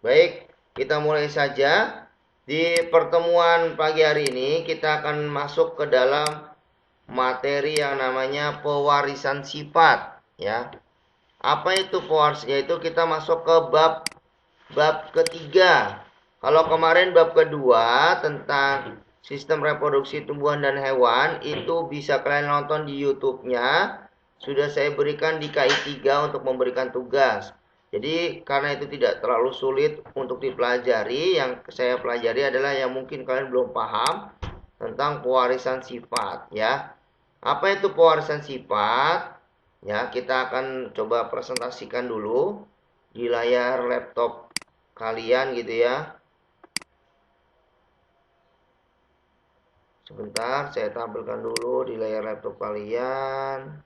Baik, kita mulai saja. Di pertemuan pagi hari ini kita akan masuk ke dalam materi yang namanya pewarisan sifat, ya. Apa itu pewarisan? Yaitu kita masuk ke bab ketiga. Kalau kemarin bab kedua tentang sistem reproduksi tumbuhan dan hewan itu bisa kalian nonton di YouTube-nya. Sudah saya berikan di KI3 untuk memberikan tugas. Jadi karena itu tidak terlalu sulit untuk dipelajari, yang saya pelajari adalah yang mungkin kalian belum paham tentang pewarisan sifat, ya. Apa itu pewarisan sifat? Ya, kita akan coba presentasikan dulu di layar laptop kalian gitu ya. Sebentar, saya tampilkan dulu di layar laptop kalian.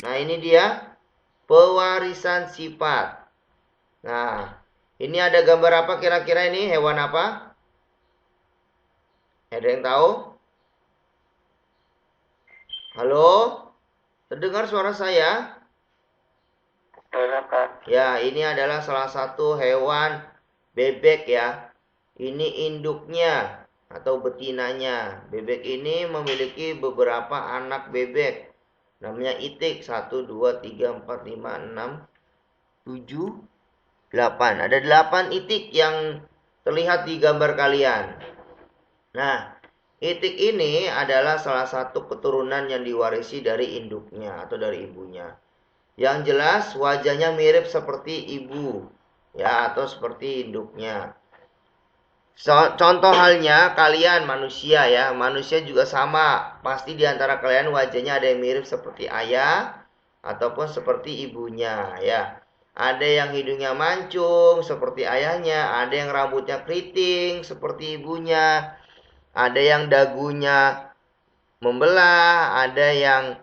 Nah, ini dia pewarisan sifat. Nah, ini ada gambar apa kira-kira ini? Hewan apa? Ada yang tahu? Halo? Terdengar suara saya? Ya, ini adalah salah satu hewan bebek ya. Ini induknya atau betinanya. Bebek ini memiliki beberapa anak bebek. Namanya itik. 1, 2, 3, 4, 5, 6, 7, 8. Ada 8 itik yang terlihat di gambar kalian. Nah, itik ini adalah salah satu keturunan yang diwarisi dari induknya atau dari ibunya. Yang jelas wajahnya mirip seperti ibu ya atau seperti induknya. Contoh halnya kalian manusia ya, manusia juga sama. Pasti di antara kalian wajahnya ada yang mirip seperti ayah ataupun seperti ibunya ya. Ada yang hidungnya mancung seperti ayahnya, ada yang rambutnya keriting seperti ibunya, ada yang dagunya membelah, ada yang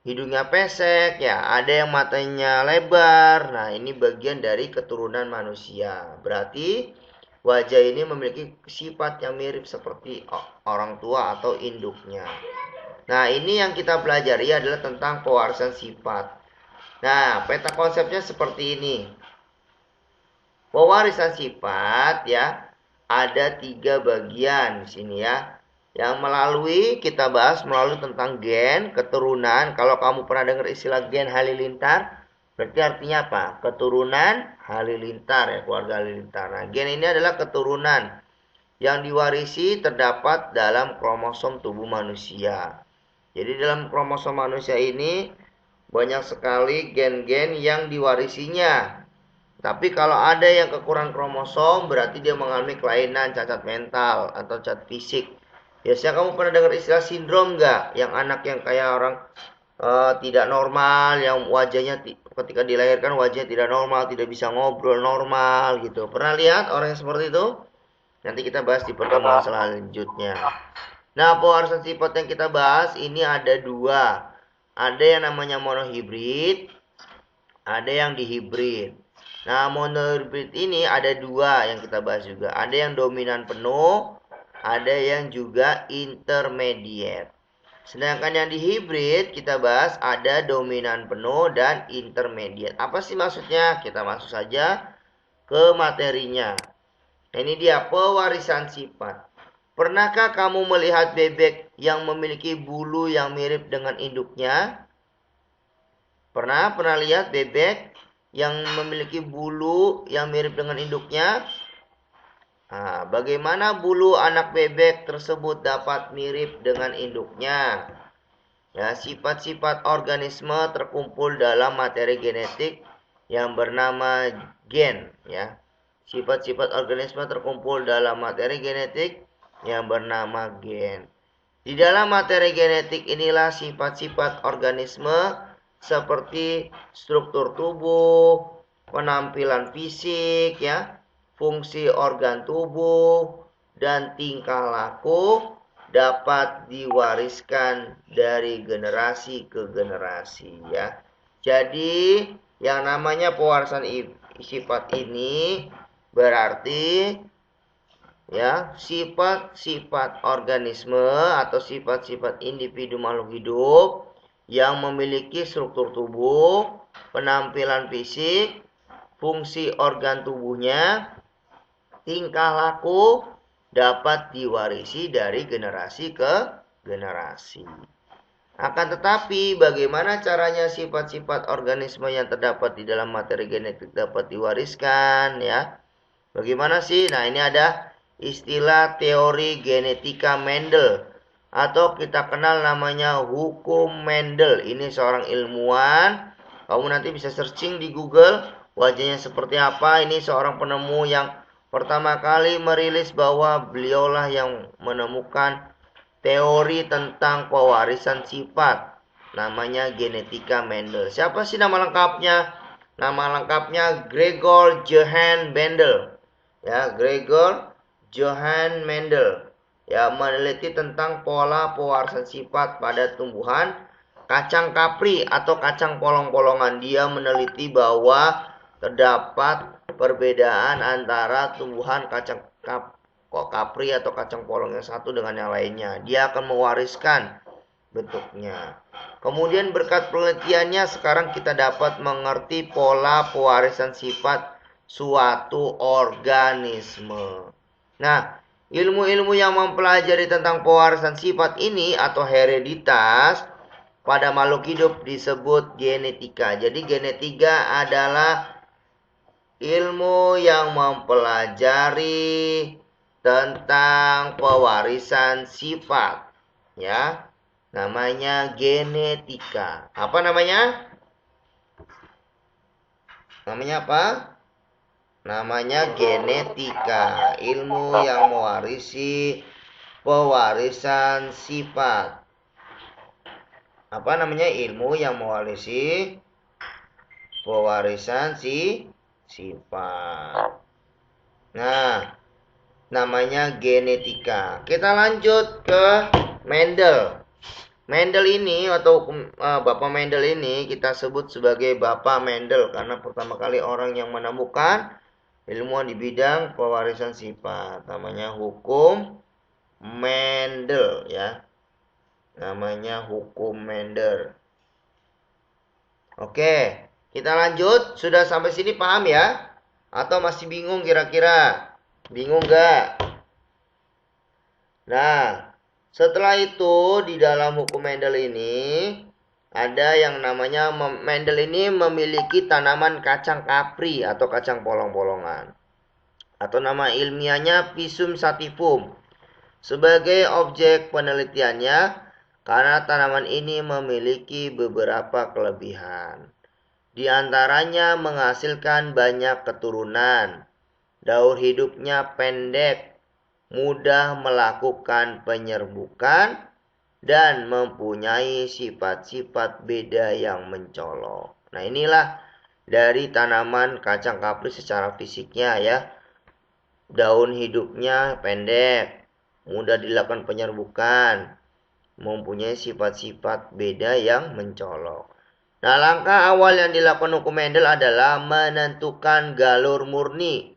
hidungnya pesek ya, ada yang matanya lebar. Nah, ini bagian dari keturunan manusia. Berarti wajah ini memiliki sifat yang mirip seperti orang tua atau induknya. Nah, ini yang kita pelajari adalah tentang pewarisan sifat. Nah, peta konsepnya seperti ini. Pewarisan sifat ya, ada 3 bagian di sini ya. Yang melalui kita bahas melalui tentang gen, keturunan. Kalau kamu pernah dengar istilah gen halilintar, berarti artinya apa? Keturunan halilintar ya, keluarga halilintar. Nah, gen ini adalah keturunan yang diwarisi terdapat dalam kromosom tubuh manusia. Jadi dalam kromosom manusia ini banyak sekali gen-gen yang diwarisinya. Tapi kalau ada yang kekurangan kromosom, berarti dia mengalami kelainan, cacat mental, atau cacat fisik. Biasanya kamu pernah dengar istilah sindrom nggak? Yang anak yang kayak orang tidak normal, yang wajahnya ketika dilahirkan wajahnya tidak normal, tidak bisa ngobrol normal gitu. Pernah lihat orang yang seperti itu? Nanti kita bahas di pertemuan selanjutnya. Nah, pewarisan sifat yang kita bahas ini ada 2. Ada yang namanya monohibrid, ada yang dihibrid. Nah, monohibrid ini ada 2 yang kita bahas juga. Ada yang dominan penuh, ada yang juga intermediate. Sedangkan yang dihibrid kita bahas ada dominan penuh dan intermediate. Apa sih maksudnya? Kita masuk saja ke materinya. Nah, ini dia pewarisan sifat. Pernahkah kamu melihat bebek yang memiliki bulu yang mirip dengan induknya? Pernah lihat bebek yang memiliki bulu yang mirip dengan induknya? Nah, bagaimana bulu anak bebek tersebut dapat mirip dengan induknya? Ya, sifat-sifat organisme terkumpul dalam materi genetik yang bernama gen, ya. Sifat-sifat organisme terkumpul dalam materi genetik yang bernama gen. Di dalam materi genetik inilah sifat-sifat organisme seperti struktur tubuh, penampilan fisik ya, fungsi organ tubuh dan tingkah laku dapat diwariskan dari generasi ke generasi ya. Jadi yang namanya pewarisan sifat ini berarti ya, sifat-sifat organisme atau sifat-sifat individu makhluk hidup yang memiliki struktur tubuh, penampilan fisik, fungsi organ tubuhnya, tingkah laku dapat diwarisi dari generasi ke generasi. Akan tetapi, bagaimana caranya sifat-sifat organisme yang terdapat di dalam materi genetik dapat diwariskan, ya? Bagaimana sih? Nah, ini ada istilah teori genetika Mendel, atau kita kenal namanya hukum Mendel. Ini seorang ilmuwan. Kamu nanti bisa searching di Google, wajahnya seperti apa. Ini seorang penemu yang pertama kali merilis bahwa beliaulah yang menemukan teori tentang pewarisan sifat, namanya genetika Mendel. Siapa sih nama lengkapnya? Nama lengkapnya Gregor Johann Mendel. Ya, Gregor Johann Mendel. Ya, meneliti tentang pola pewarisan sifat pada tumbuhan kacang kapri atau kacang polong-polongan. Dia meneliti bahwa terdapat perbedaan antara tumbuhan kacang kapri atau kacang polong yang satu dengan yang lainnya. Dia akan mewariskan bentuknya. Kemudian berkat penelitiannya sekarang kita dapat mengerti pola pewarisan sifat suatu organisme. Nah, ilmu-ilmu yang mempelajari tentang pewarisan sifat ini atau hereditas pada makhluk hidup disebut genetika. Jadi genetika adalah ilmu yang mempelajari tentang pewarisan sifat, ya. Namanya genetika. Apa namanya? Namanya apa? Namanya genetika, ilmu yang mewarisi pewarisan sifat. Apa namanya? Ilmu yang mewarisi pewarisan sifat. Nah, namanya genetika. Kita lanjut ke Mendel. Mendel ini atau Bapak Mendel ini kita sebut sebagai Bapak Mendel karena pertama kali orang yang menemukan ilmuwan di bidang pewarisan sifat. Namanya hukum Mendel, ya. Namanya hukum Mendel. Oke, kita lanjut. Sudah sampai sini paham ya? Atau masih bingung kira-kira? Bingung gak? Nah, setelah itu di dalam hukum Mendel ini ada yang namanya Mendel ini memiliki tanaman kacang kapri atau kacang polong-polongan. Atau nama ilmiahnya Pisum sativum. Sebagai objek penelitiannya karena tanaman ini memiliki beberapa kelebihan. Di antaranya menghasilkan banyak keturunan. Daur hidupnya pendek, mudah melakukan penyerbukan, dan mempunyai sifat-sifat beda yang mencolok. Nah, inilah dari tanaman kacang kapri secara fisiknya ya. Daun hidupnya pendek, mudah dilakukan penyerbukan, mempunyai sifat-sifat beda yang mencolok. Nah, langkah awal yang dilakukan hukum Mendel adalah menentukan galur murni.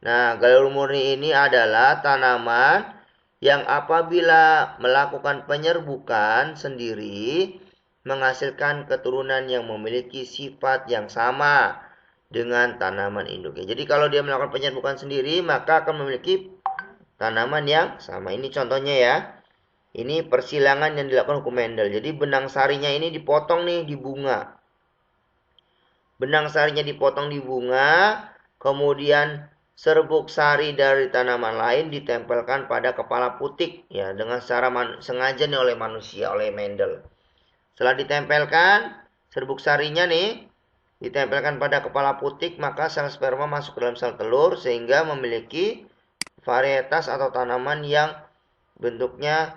Nah, galur murni ini adalah tanaman yang apabila melakukan penyerbukan sendiri menghasilkan keturunan yang memiliki sifat yang sama dengan tanaman induknya. Jadi kalau dia melakukan penyerbukan sendiri maka akan memiliki tanaman yang sama. Ini contohnya ya. Ini persilangan yang dilakukan hukum Mendel. Jadi benang sarinya ini dipotong nih di bunga. Benang sarinya dipotong di bunga, kemudian serbuk sari dari tanaman lain ditempelkan pada kepala putik ya dengan secara sengaja nih oleh manusia, oleh Mendel. Setelah ditempelkan serbuk sarinya nih ditempelkan pada kepala putik, maka sel sperma masuk ke dalam sel telur sehingga memiliki varietas atau tanaman yang bentuknya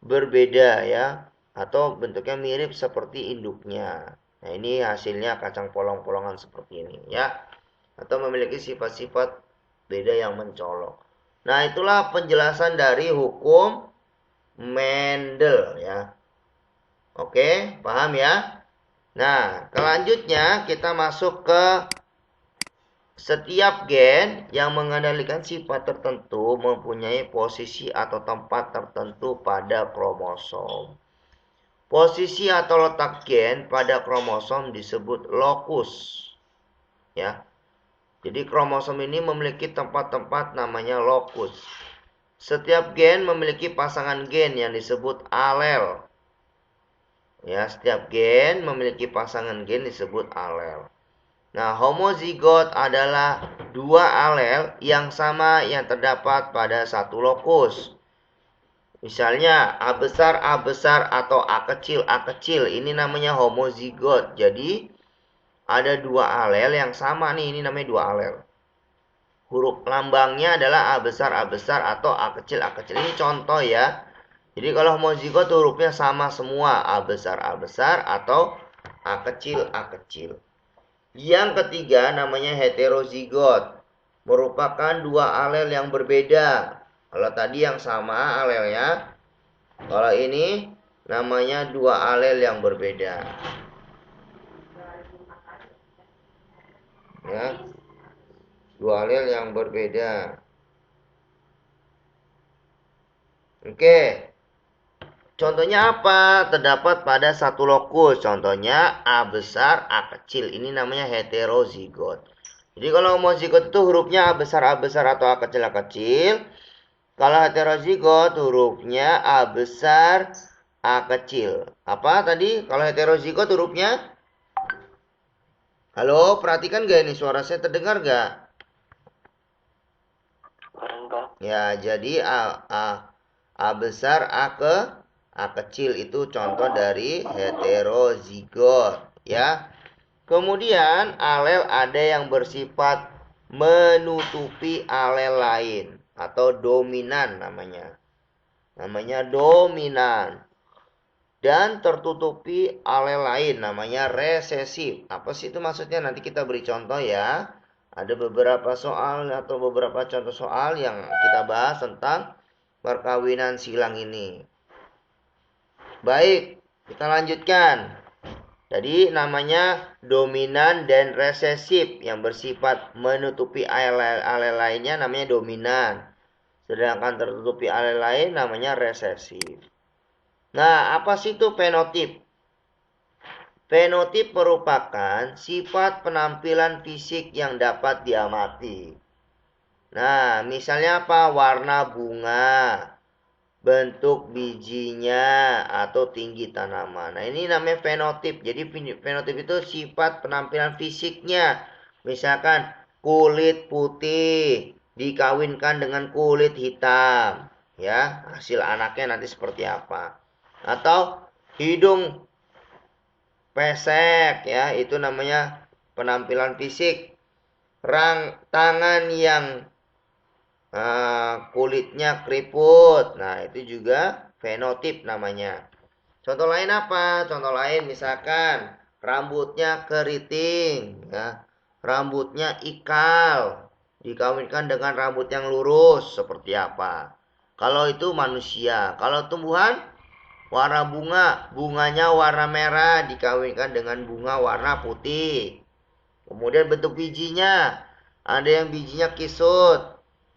berbeda ya atau bentuknya mirip seperti induknya. Nah, ini hasilnya kacang polong-polongan seperti ini ya. Atau memiliki sifat-sifat beda yang mencolok. Nah, itulah penjelasan dari hukum Mendel ya. Oke, paham ya? Nah, selanjutnya kita masuk ke setiap gen yang mengendalikan sifat tertentu mempunyai posisi atau tempat tertentu pada kromosom. Posisi atau letak gen pada kromosom disebut lokus. Ya. Jadi kromosom ini memiliki tempat-tempat namanya lokus. Setiap gen memiliki pasangan gen yang disebut alel. Ya, setiap gen memiliki pasangan gen disebut alel. Nah, homozigot adalah dua alel yang sama yang terdapat pada satu lokus. Misalnya A besar atau A kecil. Ini namanya homozigot. Jadi ada dua alel yang sama nih, ini namanya dua alel. Huruf lambangnya adalah A besar atau A kecil. Ini contoh ya. Jadi kalau homozigot hurufnya sama semua, A besar atau A kecil. Yang ketiga namanya heterozigot. Merupakan dua alel yang berbeda. Kalau tadi yang sama alelnya, kalau ini namanya dua alel yang berbeda. Ya. Dua alel yang berbeda. Oke. Contohnya apa? Terdapat pada satu lokus. Contohnya A besar, A kecil. Ini namanya heterozigot. Jadi kalau homozigot itu hurufnya A besar atau A kecil. Kalau heterozigot hurufnya A besar, A kecil. Apa tadi? Kalau heterozigot hurufnya? Halo, perhatikan gak ini suara saya terdengar gak? Ya, jadi A besar, A kecil itu contoh dari heterozigot, ya. Kemudian alel ada yang bersifat menutupi alel lain atau dominan namanya. Namanya dominan. Dan tertutupi alel lain namanya resesif. Apa sih itu maksudnya? Nanti kita beri contoh ya. Ada beberapa soal atau beberapa contoh soal yang kita bahas tentang perkawinan silang ini. Baik, kita lanjutkan. Jadi namanya dominan dan resesif yang bersifat menutupi alel lainnya namanya dominan. Sedangkan tertutupi alel lain namanya resesif. Nah, apa sih itu fenotip? Fenotip merupakan sifat penampilan fisik yang dapat diamati. Nah, misalnya apa? Warna bunga, bentuk bijinya, atau tinggi tanaman. Nah, ini namanya fenotip. Jadi fenotip itu sifat penampilan fisiknya. Misalkan kulit putih dikawinkan dengan kulit hitam. Ya, hasil anaknya nanti seperti apa. Atau hidung pesek, ya, itu namanya penampilan fisik. Tangan yang kulitnya keriput, nah itu juga fenotip namanya. Contoh lain apa? Contoh lain misalkan rambutnya keriting, ya, rambutnya ikal, dikawinkan dengan rambut yang lurus, seperti apa? Kalau itu manusia. Kalau tumbuhan, warna bunganya warna merah, dikawinkan dengan bunga warna putih. Kemudian bentuk bijinya, ada yang bijinya kisut,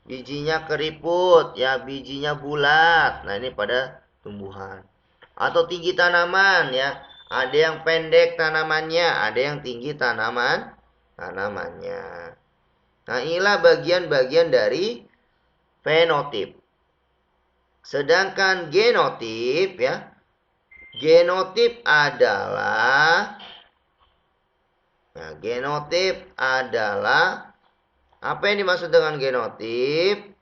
bijinya keriput, ya, bijinya bulat. Nah, ini pada tumbuhan. Atau tinggi tanaman, ya. Ada yang pendek tanamannya, ada yang tinggi tanamannya. Nah, inilah bagian-bagian dari fenotip. Sedangkan genotip, ya. Genotip adalah apa yang dimaksud dengan genotip?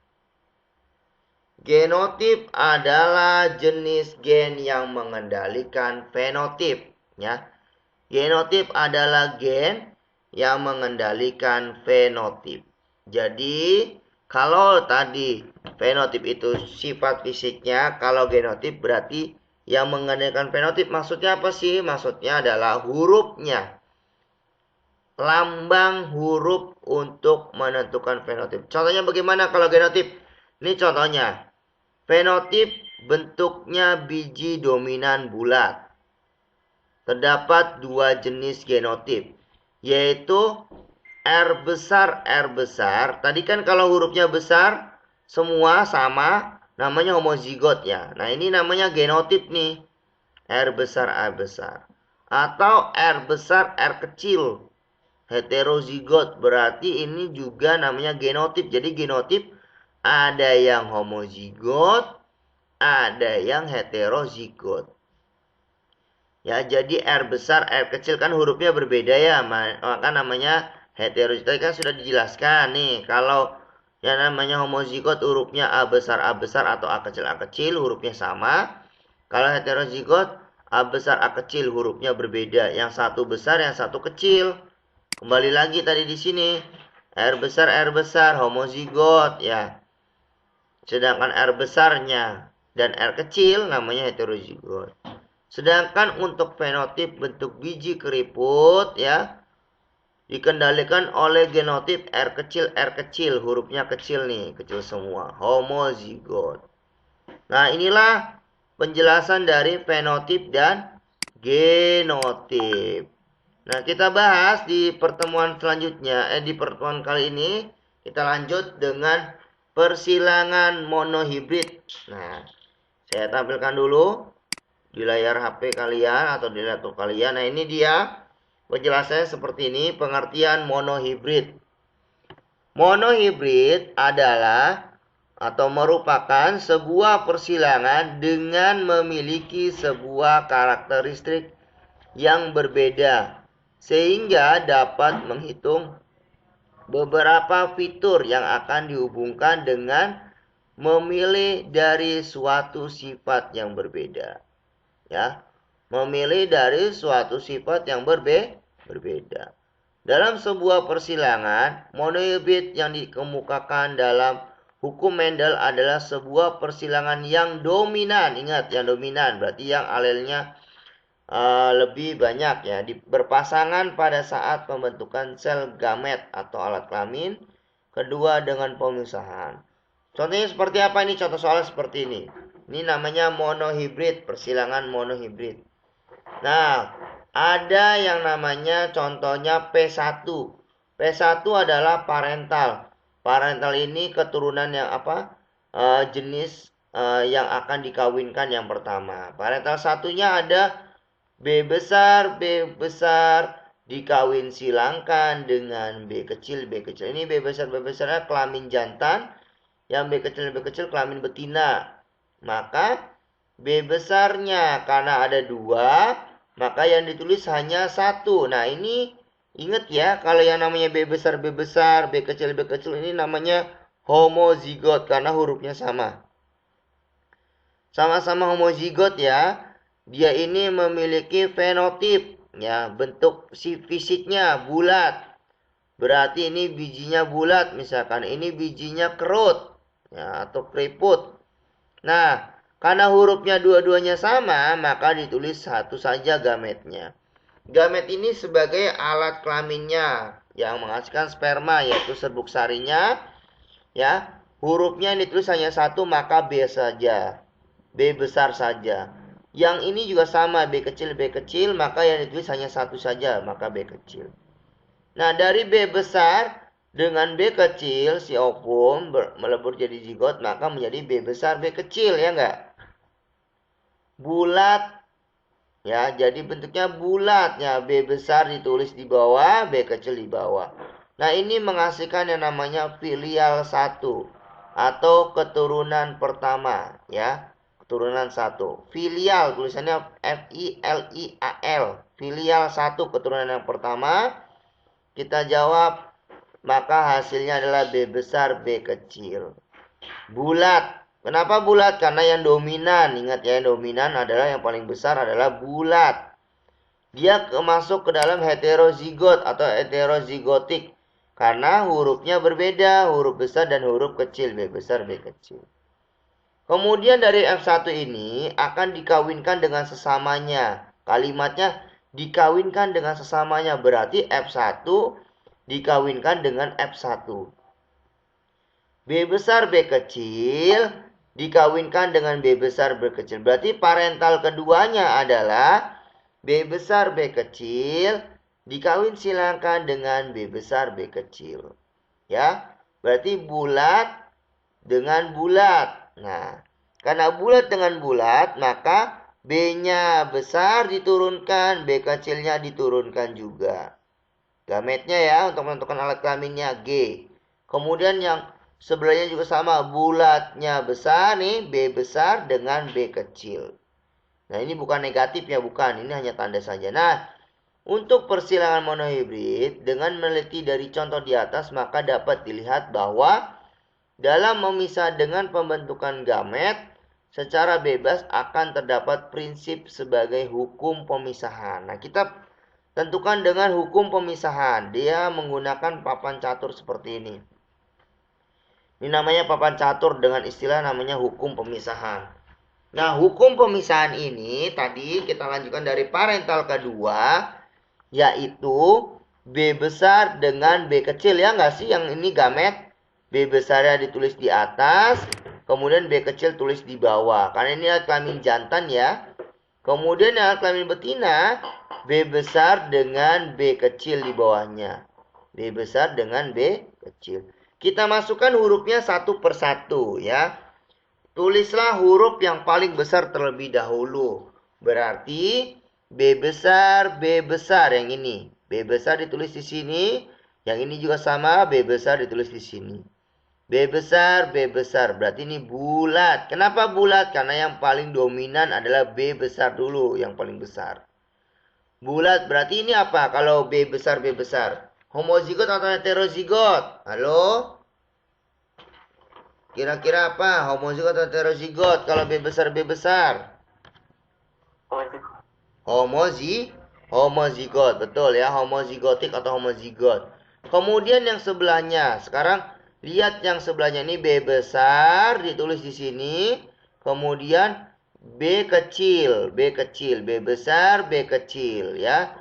Genotip adalah jenis gen yang mengendalikan fenotip, ya. Genotip adalah gen yang mengendalikan fenotip. Jadi, kalau tadi fenotip itu sifat fisiknya, kalau genotip berarti yang mengendalikan fenotip. Maksudnya apa sih? Maksudnya adalah hurufnya. Lambang huruf untuk menentukan fenotip. Contohnya bagaimana kalau genotip? Ini contohnya. Fenotip bentuknya biji dominan bulat. Terdapat dua jenis genotip, yaitu R besar. Tadi kan kalau hurufnya besar, semua sama, namanya homozigot, ya. Nah, ini namanya genotip nih. R besar A besar. Atau R besar R kecil. Heterozigot berarti ini juga namanya genotip. Jadi genotip ada yang homozigot, ada yang heterozigot. Ya, jadi R besar, R kecil kan hurufnya berbeda ya, maka namanya heterozigot. Tadi kan sudah dijelaskan nih, kalau yang namanya homozigot hurufnya A besar atau A kecil hurufnya sama. Kalau heterozigot A besar A kecil hurufnya berbeda, yang satu besar, yang satu kecil. Kembali lagi tadi di sini, R besar homozigot ya. Sedangkan R besarnya dan R kecil namanya heterozigot. Sedangkan untuk fenotip bentuk biji keriput ya dikendalikan oleh genotip R kecil, hurufnya kecil nih, kecil semua, homozigot. Nah, inilah penjelasan dari fenotip dan genotip. Nah, kita bahas di pertemuan selanjutnya, di pertemuan kali ini kita lanjut dengan persilangan monohibrid. Nah, saya tampilkan dulu di layar HP kalian atau di laptop kalian. Nah, ini dia penjelasannya seperti ini, pengertian monohibrid. Monohibrid adalah atau merupakan sebuah persilangan dengan memiliki sebuah karakteristik yang berbeda sehingga dapat menghitung beberapa fitur yang akan dihubungkan dengan memilih dari suatu sifat yang berbeda. Ya, memilih dari suatu sifat yang berbeda. Dalam sebuah persilangan, monohibrid yang dikemukakan dalam hukum Mendel adalah sebuah persilangan yang dominan. Ingat, yang dominan berarti yang alelnya lebih banyak ya, berpasangan pada saat pembentukan sel gamet atau alat kelamin kedua dengan pemisahan. Contohnya seperti apa ini? Contoh soal seperti ini. Ini namanya monohibrid, persilangan monohibrid. Nah, ada yang namanya contohnya P1. P1 adalah parental. Parental ini keturunan yang apa? Jenis yang akan dikawinkan yang pertama. Parental satunya ada B besar dikawin silangkan dengan B kecil. Ini B besarnya kelamin jantan, yang B kecil kelamin betina. Maka B besarnya karena ada 2, maka yang ditulis hanya 1. Nah, ini ingat ya, kalau yang namanya B besar, B kecil ini namanya homozigot karena hurufnya sama. Sama-sama homozigot ya. Dia ini memiliki fenotip ya, bentuk fisiknya bulat. Berarti ini bijinya bulat, misalkan ini bijinya kerut ya atau keriput. Nah, karena hurufnya dua-duanya sama, maka ditulis satu saja gametnya. Gamet ini sebagai alat kelaminnya yang menghasilkan sperma, yaitu serbuk sarinya ya. Hurufnya ditulis hanya satu, maka B saja. B besar saja. Yang ini juga sama, B kecil, maka yang ditulis hanya satu saja, maka B kecil. Nah, dari B besar dengan B kecil, si ovum melebur jadi zigot, maka menjadi B besar, B kecil, ya enggak? Bulat, ya, jadi bentuknya bulat, ya, B besar ditulis di bawah, B kecil di bawah. Nah, ini menghasilkan yang namanya filial 1, atau keturunan pertama, ya. Keturunan 1. Filial tulisannya F-I-L-I-A-L. Filial 1 keturunan yang pertama. Kita jawab, maka hasilnya adalah B besar B kecil. Bulat. Kenapa bulat? Karena yang dominan. Ingat ya, yang dominan adalah yang paling besar adalah bulat. Dia masuk ke dalam heterozigot atau heterozigotik. Karena hurufnya berbeda, huruf besar dan huruf kecil, B besar B kecil. Kemudian dari F1 ini akan dikawinkan dengan sesamanya. Kalimatnya dikawinkan dengan sesamanya. Berarti F1 dikawinkan dengan F1. B besar B kecil dikawinkan dengan B besar B kecil. Berarti parental keduanya adalah B besar B kecil dikawin silangkan dengan B besar B kecil. Ya, berarti bulat dengan bulat. Nah, karena bulat dengan bulat, maka B-nya besar diturunkan, B kecilnya diturunkan juga. Gametnya ya, untuk menentukan alat kelaminnya G. Kemudian yang sebelahnya juga sama, bulatnya besar nih, B besar dengan B kecil. Nah, ini bukan negatif ya, bukan. Ini hanya tanda saja. Nah, untuk persilangan monohibrid, dengan meneliti dari contoh di atas, maka dapat dilihat bahwa dalam memisah dengan pembentukan gamet, secara bebas akan terdapat prinsip sebagai hukum pemisahan. Nah, kita tentukan dengan hukum pemisahan. Dia menggunakan papan catur seperti ini. Ini namanya papan catur dengan istilah namanya hukum pemisahan. Nah, hukum pemisahan ini tadi kita lanjutkan dari parental kedua, yaitu B besar dengan B kecil, ya nggak sih? Yang ini gamet, B besarnya ditulis di atas, kemudian B kecil tulis di bawah. Karena ini alat kelamin jantan ya. Kemudian alat kelamin betina, B besar dengan B kecil di bawahnya. B besar dengan B kecil. Kita masukkan hurufnya satu per satu ya. Tulislah huruf yang paling besar terlebih dahulu. Berarti B besar yang ini. B besar ditulis di sini. Yang ini juga sama, B besar ditulis di sini. B besar. Berarti ini bulat. Kenapa bulat? Karena yang paling dominan adalah B besar dulu, yang paling besar. Bulat berarti ini apa? Kalau B besar. Homozigot atau heterozigot? Halo? Kira-kira apa? Homozigot atau heterozigot? Kalau B besar. Homozigot, betul ya. Homozigotik atau homozigot. Kemudian yang sebelahnya. Sekarang lihat yang sebelahnya ini B besar ditulis di sini. Kemudian B kecil. B besar, B kecil ya.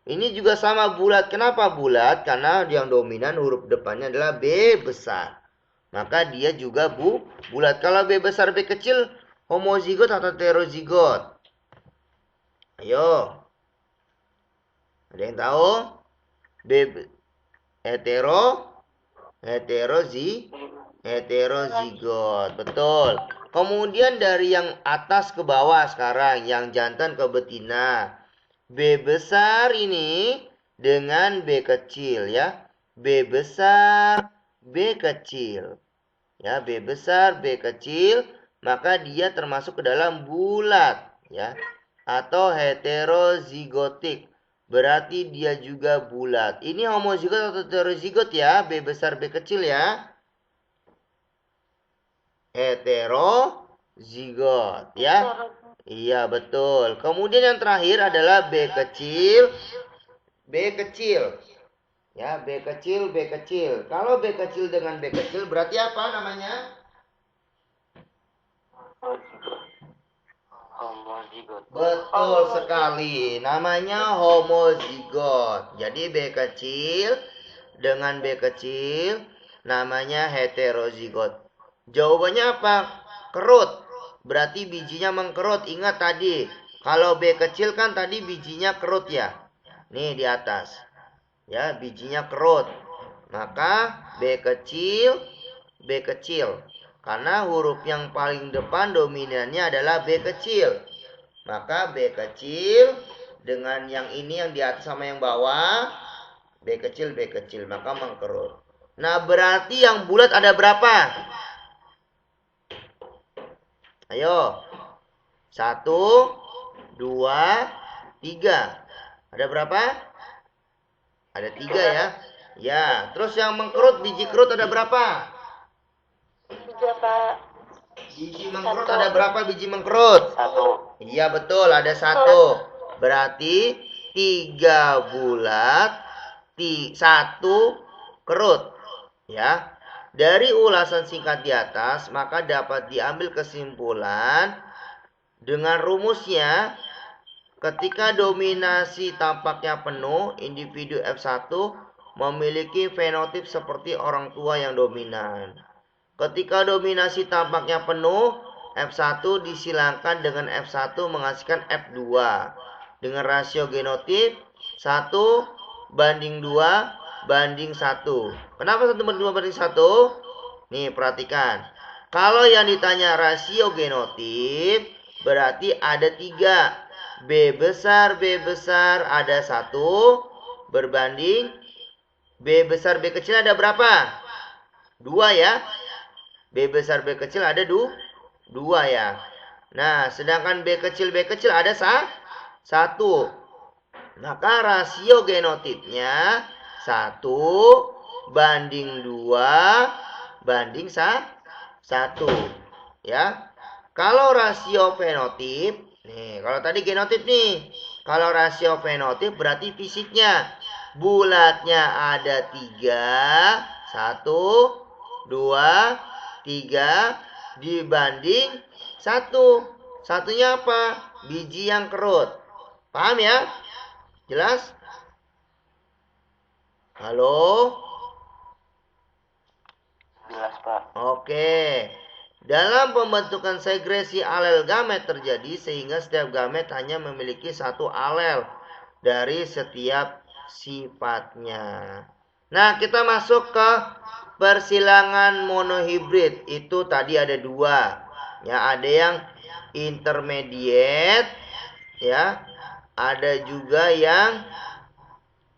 Ini juga sama bulat. Kenapa bulat? Karena yang dominan huruf depannya adalah B besar. Maka dia juga bulat. Kalau B besar B kecil, homozigot atau heterozigot? Ayo. Ada yang tahu? B heterozigot. Betul. Kemudian dari yang atas ke bawah sekarang, yang jantan ke betina. B besar ini dengan B kecil ya. B besar, B kecil. Ya, B besar, B kecil, maka dia termasuk ke dalam bulat ya. Atau heterozigotik. Berarti dia juga bulat. Ini homozigot atau heterozigot ya, B besar, B kecil ya. Heterozigot ya. Iya, betul. Kemudian yang terakhir adalah B kecil. Ya, B kecil. Kalau B kecil dengan B kecil berarti apa namanya? Homozigot. Betul sekali. Namanya homozigot. Jadi B kecil dengan B kecil namanya heterozigot. Jawabannya apa? Kerut. Berarti bijinya mengkerut. Ingat tadi. Kalau B kecil kan tadi bijinya kerut ya. Nih di atas. Ya, bijinya kerut. Maka B kecil. Karena huruf yang paling depan dominannya adalah B kecil. Maka B kecil dengan yang ini yang di atas sama yang bawah. B kecil. Maka mengkerut. Nah, berarti yang bulat ada berapa? Ayo. 1, 2, 3. Ada berapa? Ada 3 ya. Ya, terus yang mengkerut, biji kerut ada berapa? 3, Pak. Biji mengkerut ada berapa biji mengkerut? 1. Iya betul, ada 1. Berarti 3 bulat, 1 kerut. Ya. Dari ulasan singkat di atas, maka dapat diambil kesimpulan dengan rumusnya. Ketika dominasi tampaknya penuh, individu F1 memiliki fenotip seperti orang tua yang dominan. Ketika dominasi tampaknya penuh, F1 disilangkan dengan F1 menghasilkan F2. Dengan rasio genotip 1:2:1. Kenapa 1:2:1? Nih, perhatikan. Kalau yang ditanya rasio genotip, berarti ada 3. B besar ada 1 berbanding B besar B kecil ada berapa? 2 ya. B besar B kecil ada 2 ya. Nah, sedangkan B kecil ada 1. Maka rasio genotipnya 1 banding 2 banding 1. Ya. Kalau rasio fenotip, nih, kalau tadi genotip nih. Kalau rasio fenotip berarti fisiknya. Bulatnya ada 3, 1, 2, 3 dibanding 1. Satunya apa? Biji yang kerut. Paham ya? Jelas? Halo? Jelas, Pak. Oke. Dalam pembentukan segresi alel gamet terjadi sehingga setiap gamet hanya memiliki 1 alel dari setiap sifatnya. Nah, kita masuk ke persilangan monohibrid. Itu tadi ada 2. Ya, ada yang intermediate, ya. Ada juga yang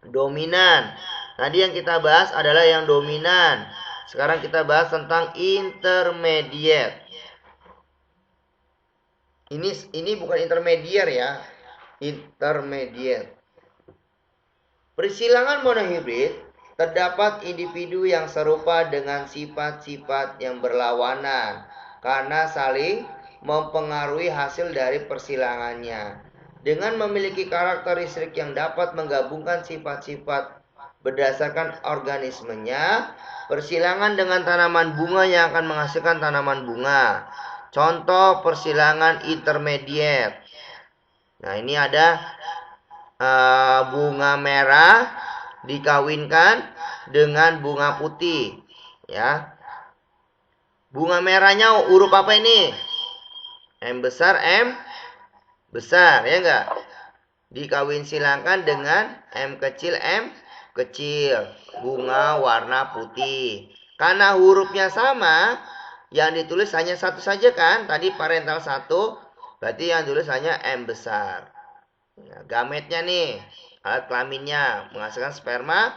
dominan. Tadi yang kita bahas adalah yang dominan. Sekarang kita bahas tentang intermediate. Ini bukan intermediate ya. Intermediate. Persilangan monohibrid terdapat individu yang serupa dengan sifat-sifat yang berlawanan karena saling mempengaruhi hasil dari persilangannya. Dengan memiliki karakteristik yang dapat menggabungkan sifat-sifat berdasarkan organismenya, persilangan dengan tanaman bunga yang akan menghasilkan tanaman bunga. Contoh persilangan intermediate. Nah, ini ada bunga merah dikawinkan dengan bunga putih, ya. Bunga merahnya huruf apa ini? M besar, ya enggak? Dikawin silangkan dengan M kecil, bunga warna putih. Karena hurufnya sama, yang ditulis hanya satu saja kan? Tadi parental 1, berarti yang ditulis hanya M besar. Ya, gametnya nih, alat kelaminnya menghasilkan sperma,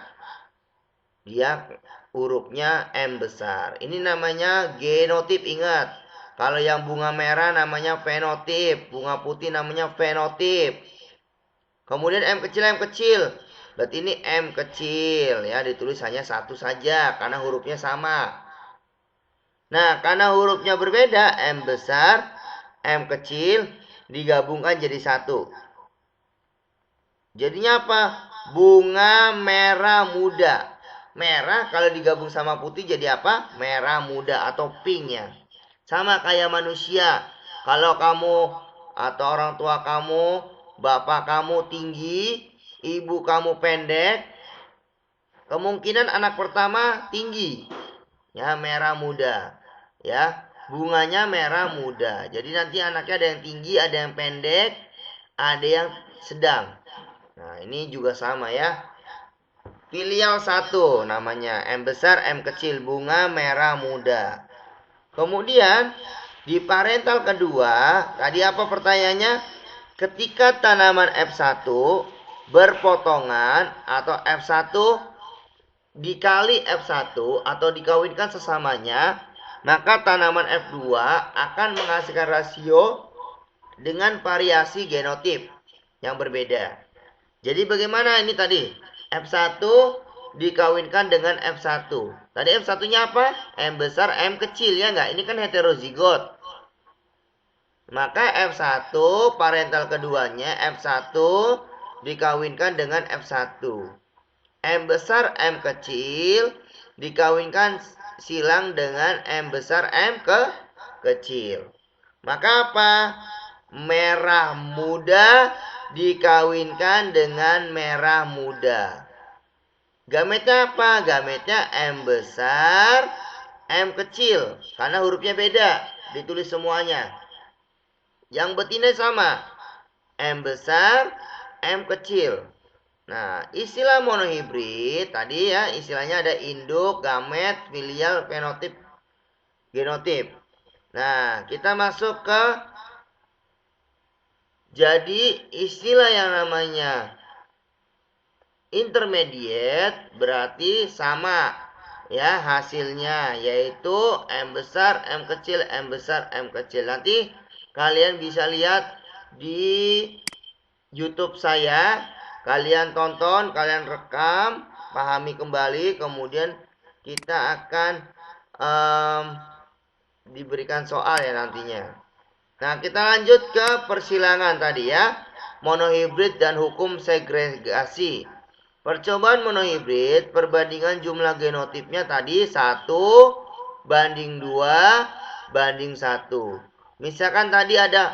dia hurufnya M besar. Ini namanya genotip, ingat. Kalau yang bunga merah namanya fenotip, bunga putih namanya fenotip. Kemudian M kecil. Berarti ini M kecil ya, ditulis hanya 1 saja karena hurufnya sama. Nah, karena hurufnya berbeda, M besar, M kecil digabungkan jadi 1. Jadinya apa? Bunga merah muda. Merah kalau digabung sama putih jadi apa? Merah muda atau pink ya. Sama kayak manusia. Kalau kamu atau orang tua kamu, bapak kamu tinggi, ibu kamu pendek, kemungkinan anak pertama tinggi. Ya, merah muda. Ya, bunganya merah muda. Jadi nanti anaknya ada yang tinggi, ada yang pendek, ada yang sedang. Nah, ini juga sama ya. Filial 1 namanya M besar, M kecil, bunga merah muda. Kemudian di parental kedua, tadi apa pertanyaannya? Ketika tanaman F1 berpotongan atau F1 dikali F1 atau dikawinkan sesamanya, maka tanaman F2 akan menghasilkan rasio dengan variasi genotip yang berbeda. Jadi bagaimana ini tadi? F1 dikawinkan dengan F1. Tadi F1-nya apa? M besar, M kecil ya enggak? Ini kan heterozigot. Maka F1 parental keduanya F1 dikawinkan dengan F1. M besar, M kecil dikawinkan silang dengan M besar, M kecil. Maka apa? Merah muda dikawinkan dengan merah muda. Gametnya apa? Gametnya M besar, M kecil. Karena hurufnya beda, ditulis semuanya. Yang betina sama, M besar, M kecil. Nah, istilah monohibrid tadi ya, istilahnya ada induk, gamet, filial, fenotip, genotip. Nah, kita masuk ke Jadi istilah yang namanya intermediate berarti sama ya hasilnya, yaitu M besar, M kecil, M besar, M kecil. Nanti kalian bisa lihat di YouTube saya, kalian tonton, kalian rekam, pahami kembali, kemudian kita akan diberikan soal ya nantinya. Nah, kita lanjut ke persilangan tadi ya. Monohibrid dan hukum segregasi. Percobaan monohibrid, perbandingan jumlah genotipnya tadi 1:2:1. Misalkan tadi ada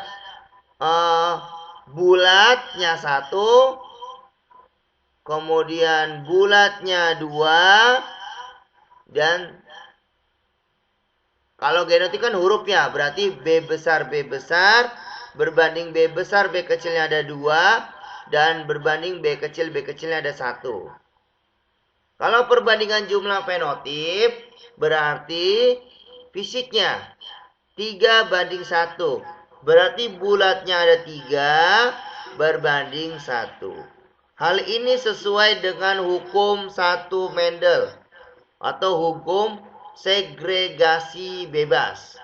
bulatnya 1, kemudian bulatnya 2, dan kalau genotip kan hurufnya, berarti B besar berbanding B besar B kecilnya ada 2, dan berbanding B kecilnya ada 1. Kalau perbandingan jumlah fenotip, berarti fisiknya 3:1. Berarti bulatnya ada 3 berbanding 1. Hal ini sesuai dengan hukum 1 Mendel atau hukum segregasi bebas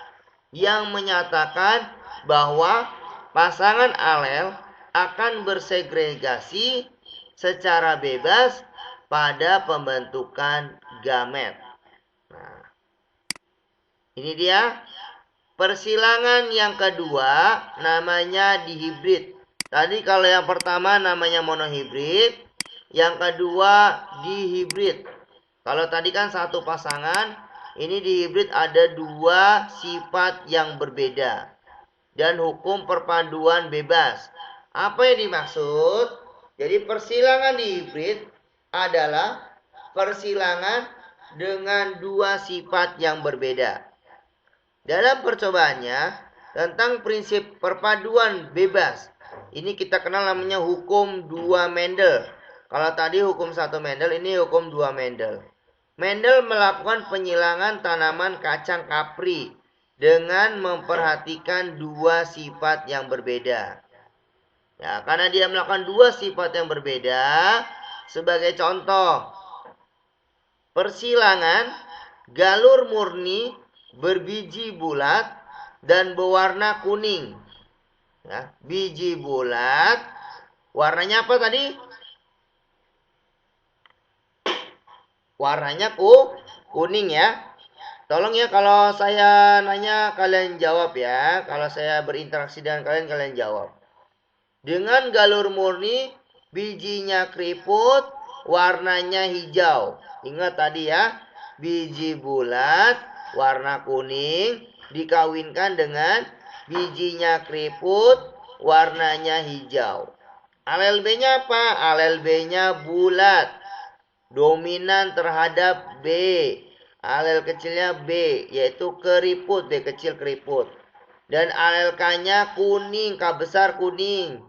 yang menyatakan bahwa pasangan alel akan bersegregasi secara bebas pada pembentukan gamet. Nah, ini dia persilangan yang kedua, namanya dihibrid. Tadi kalau yang pertama namanya monohibrid, yang kedua dihibrid. Kalau tadi kan satu pasangan, ini dihibrid ada 2 sifat yang berbeda. Dan hukum perpaduan bebas. Apa yang dimaksud? Jadi persilangan dihibrid adalah persilangan dengan 2 sifat yang berbeda. Dalam percobaannya, tentang prinsip perpaduan bebas, ini kita kenal namanya hukum 2 Mendel. Kalau tadi hukum 1 Mendel, ini hukum 2 Mendel. Mendel melakukan penyilangan tanaman kacang kapri dengan memperhatikan 2 sifat yang berbeda. Ya, karena dia melakukan 2 sifat yang berbeda, sebagai contoh, persilangan galur murni berbiji bulat dan berwarna kuning. Ya, biji bulat, warnanya apa tadi? Warnanya kuning ya. Tolong ya kalau saya nanya kalian jawab ya. Kalau saya berinteraksi dengan kalian, kalian jawab. Dengan galur murni, bijinya keriput, warnanya hijau. Ingat tadi ya, biji bulat, warna kuning, dikawinkan dengan bijinya keriput, warnanya hijau. Alel B-nya apa? Alel B-nya bulat, dominan terhadap B. Alel kecilnya B, yaitu keriput, B kecil keriput. Dan alel K-nya kuning, K besar kuning,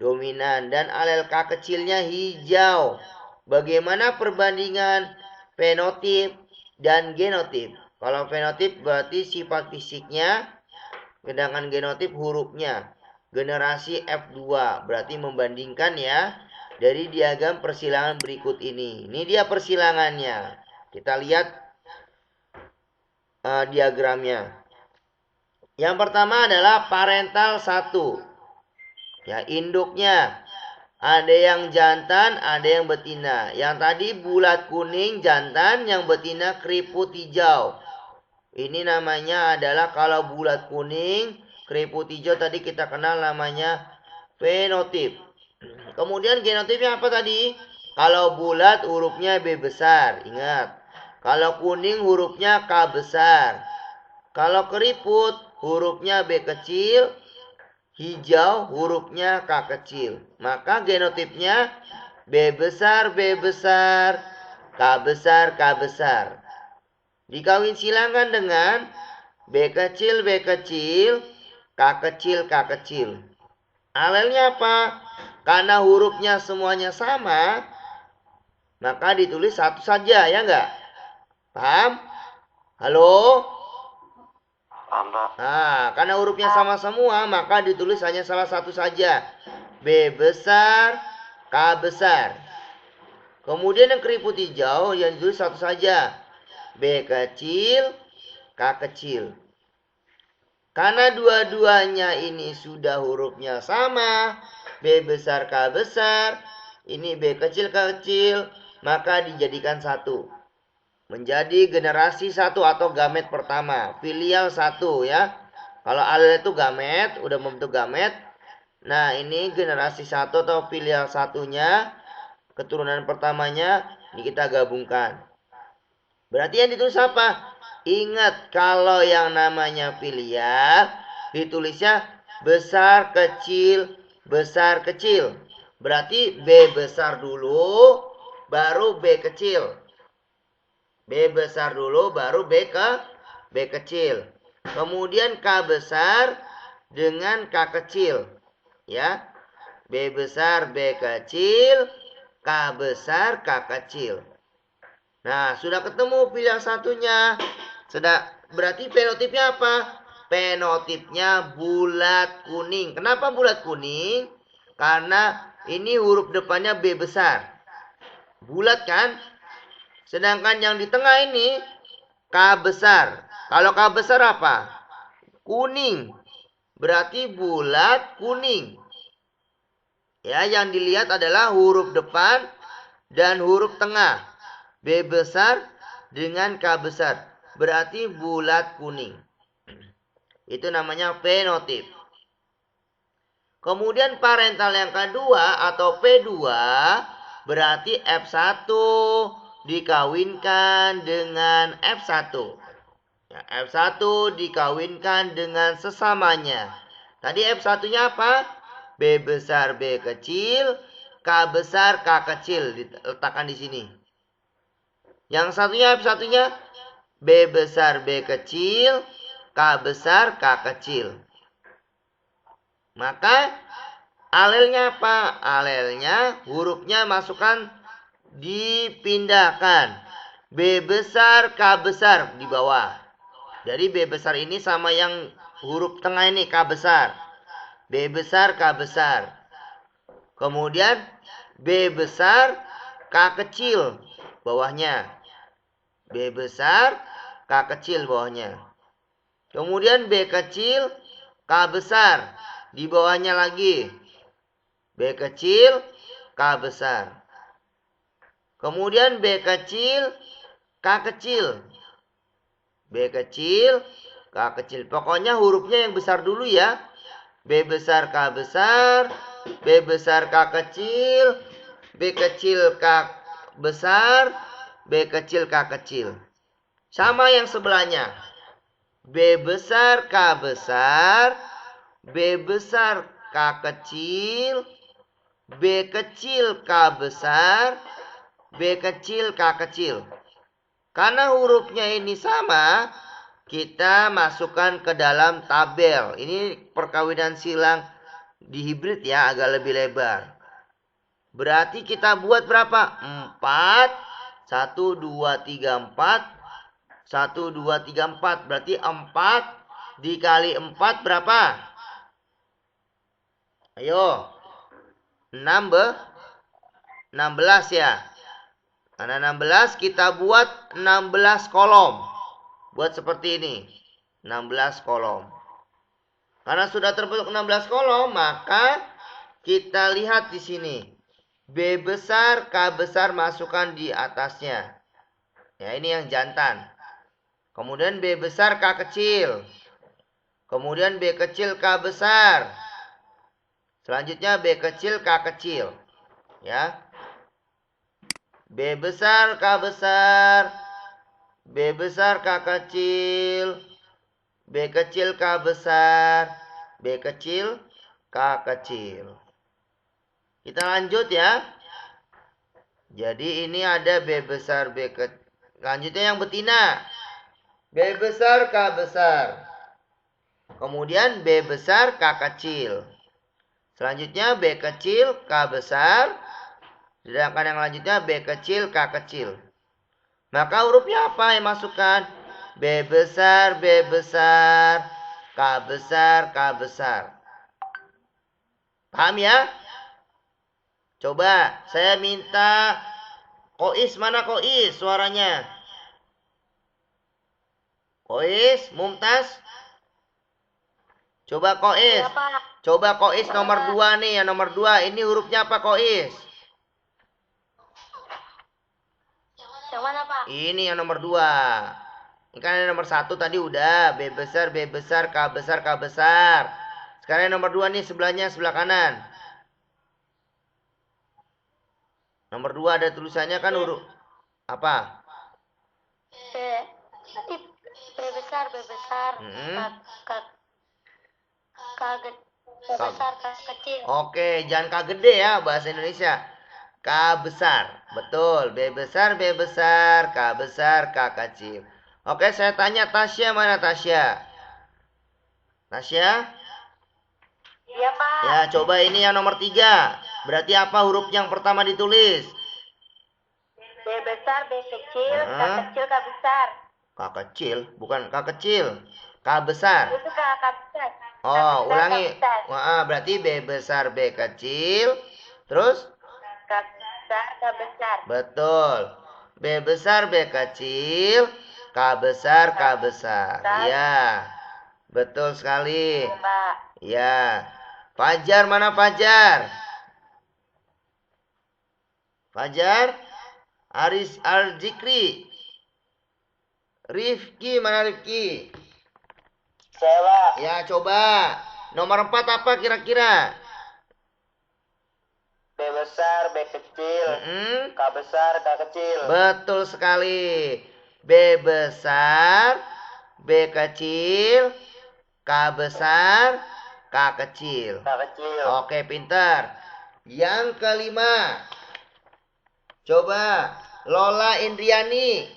dominan. Dan alel K kecilnya hijau. Bagaimana perbandingan fenotip dan genotip? Kalau fenotip berarti sifat fisiknya, sedangkan genotip hurufnya. Generasi F2 berarti membandingkan ya. Dari diagram persilangan berikut ini. Ini dia persilangannya. Kita lihat diagramnya. Yang pertama adalah parental 1. Ya, induknya. Ada yang jantan, ada yang betina. Yang tadi bulat kuning jantan, yang betina keriput hijau. Ini namanya adalah kalau bulat kuning, keriput hijau tadi kita kenal namanya fenotip. Kemudian genotipnya apa tadi? Kalau bulat hurufnya B besar, ingat. Kalau kuning hurufnya K besar. Kalau keriput hurufnya B kecil, hijau hurufnya K kecil. Maka genotipnya B besar, K besar, K besar. Dikawin silangkan dengan B kecil, K kecil, K kecil. Alelnya apa? Karena hurufnya semuanya sama, maka ditulis satu saja, ya enggak? Paham? Halo? Paham, Pak. Nah, karena hurufnya sama semua, maka ditulis hanya salah satu saja. B besar, K besar. Kemudian yang keriput hijau yang ditulis satu saja. B kecil, K kecil. Karena dua-duanya ini sudah hurufnya sama, B besar, K besar, ini B kecil, K kecil, maka dijadikan satu. Menjadi generasi satu atau gamet pertama, filial satu ya. Kalau alel itu gamet, udah membentuk gamet. Nah, ini generasi satu atau filial satunya, keturunan pertamanya, ini kita gabungkan. Berarti yang ditulis apa? Ingat, kalau yang namanya filial, ditulisnya besar, kecil, besar, kecil. Berarti B besar dulu, baru B kecil. B besar dulu, baru B kecil. Kemudian K besar dengan K kecil. Ya. B besar, B kecil, K besar, K kecil. Nah, sudah ketemu pilihan satunya. Berarti fenotipnya apa? Fenotipnya bulat kuning. Kenapa bulat kuning? Karena ini huruf depannya B besar. Bulat kan? Sedangkan yang di tengah ini K besar. Kalau K besar apa? Kuning. Berarti bulat kuning. Ya, yang dilihat adalah huruf depan dan huruf tengah. B besar dengan K besar. Berarti bulat kuning. Itu namanya fenotip. Kemudian parental yang kedua atau P2 berarti F1 dikawinkan dengan F1. Ya, F1 dikawinkan dengan sesamanya. Tadi F1-nya apa? B besar B kecil, K besar K kecil. Diletakkan di sini. Yang satunya F1-nya B besar B kecil, K besar K kecil. Maka alelnya apa? Alelnya hurufnya masukkan dipindahkan. B besar K besar di bawah. Jadi B besar ini sama yang huruf tengah ini K besar. B besar K besar. Kemudian B besar K kecil bawahnya. B besar K kecil bawahnya. Kemudian B kecil K besar. Di bawahnya lagi. B kecil K besar. Kemudian B kecil K kecil. B kecil K kecil. Pokoknya hurufnya yang besar dulu ya. B besar K besar. B besar K kecil. B kecil K besar. B kecil K kecil. Sama yang sebelahnya. B besar K besar. B besar K kecil. B kecil K besar. B kecil K kecil. Karena hurufnya ini sama, kita masukkan ke dalam tabel. Ini perkawinan silang di hibrid ya, agak lebih lebar. Berarti kita buat berapa? 4. 1, 2, 3, 4. 1, 2, 3, 4. Berarti 4 dikali 4 berapa? Ayo. 16 ya. Karena 16 kita buat 16 kolom. Buat seperti ini. 16 kolom. Karena sudah terbentuk 16 kolom, maka kita lihat di sini. B besar, K besar masukkan di atasnya. Ya, ini yang jantan. Kemudian B besar, K kecil. Kemudian B kecil, K besar. Selanjutnya B kecil, K kecil. Ya. B besar, K besar. B besar, K kecil. B kecil, K besar. B kecil, K kecil. Kita lanjut ya. Jadi ini ada B besar, B kecil. Lanjutnya yang betina. B besar, K besar. Kemudian B besar, K kecil. Selanjutnya B kecil, K besar. Sedangkan yang lanjutnya B kecil, K kecil. Maka hurufnya apa yang masukkan? B besar, B besar, K besar, K besar. Paham ya? Coba saya minta Kois, mana Kois suaranya? Kois, Mumtaz. Coba Kois. Iya, Pak. Coba Kois nomor 2 nih, yang nomor 2. Ini hurufnya apa Kois? Yang mana, Pak? Ini yang nomor 2. Ini kan yang nomor 1 tadi udah. B besar, B besar, K besar, K besar. Sekarang yang nomor 2 nih sebelahnya, sebelah kanan. Nomor 2 ada tulisannya kan huruf apa? B. Berarti B besar, B besar. B besar, K kecil. Oke, jangan K gede ya bahasa Indonesia. K besar. Betul. B besar, B besar, K besar, K kecil. Oke, saya tanya Tasya, mana Tasya? Tasya? Iya, Pak. Ya, coba ini yang nomor 3. Berarti apa huruf yang pertama ditulis? B besar, B kecil, K kecil, K besar. K kecil, bukan K kecil. K besar. Itu K besar. Oh, K besar, ulangi. K besar. Wah, berarti B besar, B kecil. Terus? K besar, K besar. Betul. B besar, B kecil. K besar, K besar. Ya, betul sekali. Pak. Ya. Fajar, mana Fajar? Fajar? Aris Arzikri. Rifki, mana Rifki? Saya, Pak. Ya, coba. Nomor 4 apa kira-kira? B besar, B kecil. K besar, K kecil. Betul sekali. B besar, B kecil, K besar, K kecil. K kecil. Oke, pintar. Yang kelima. Coba Lola Indriani.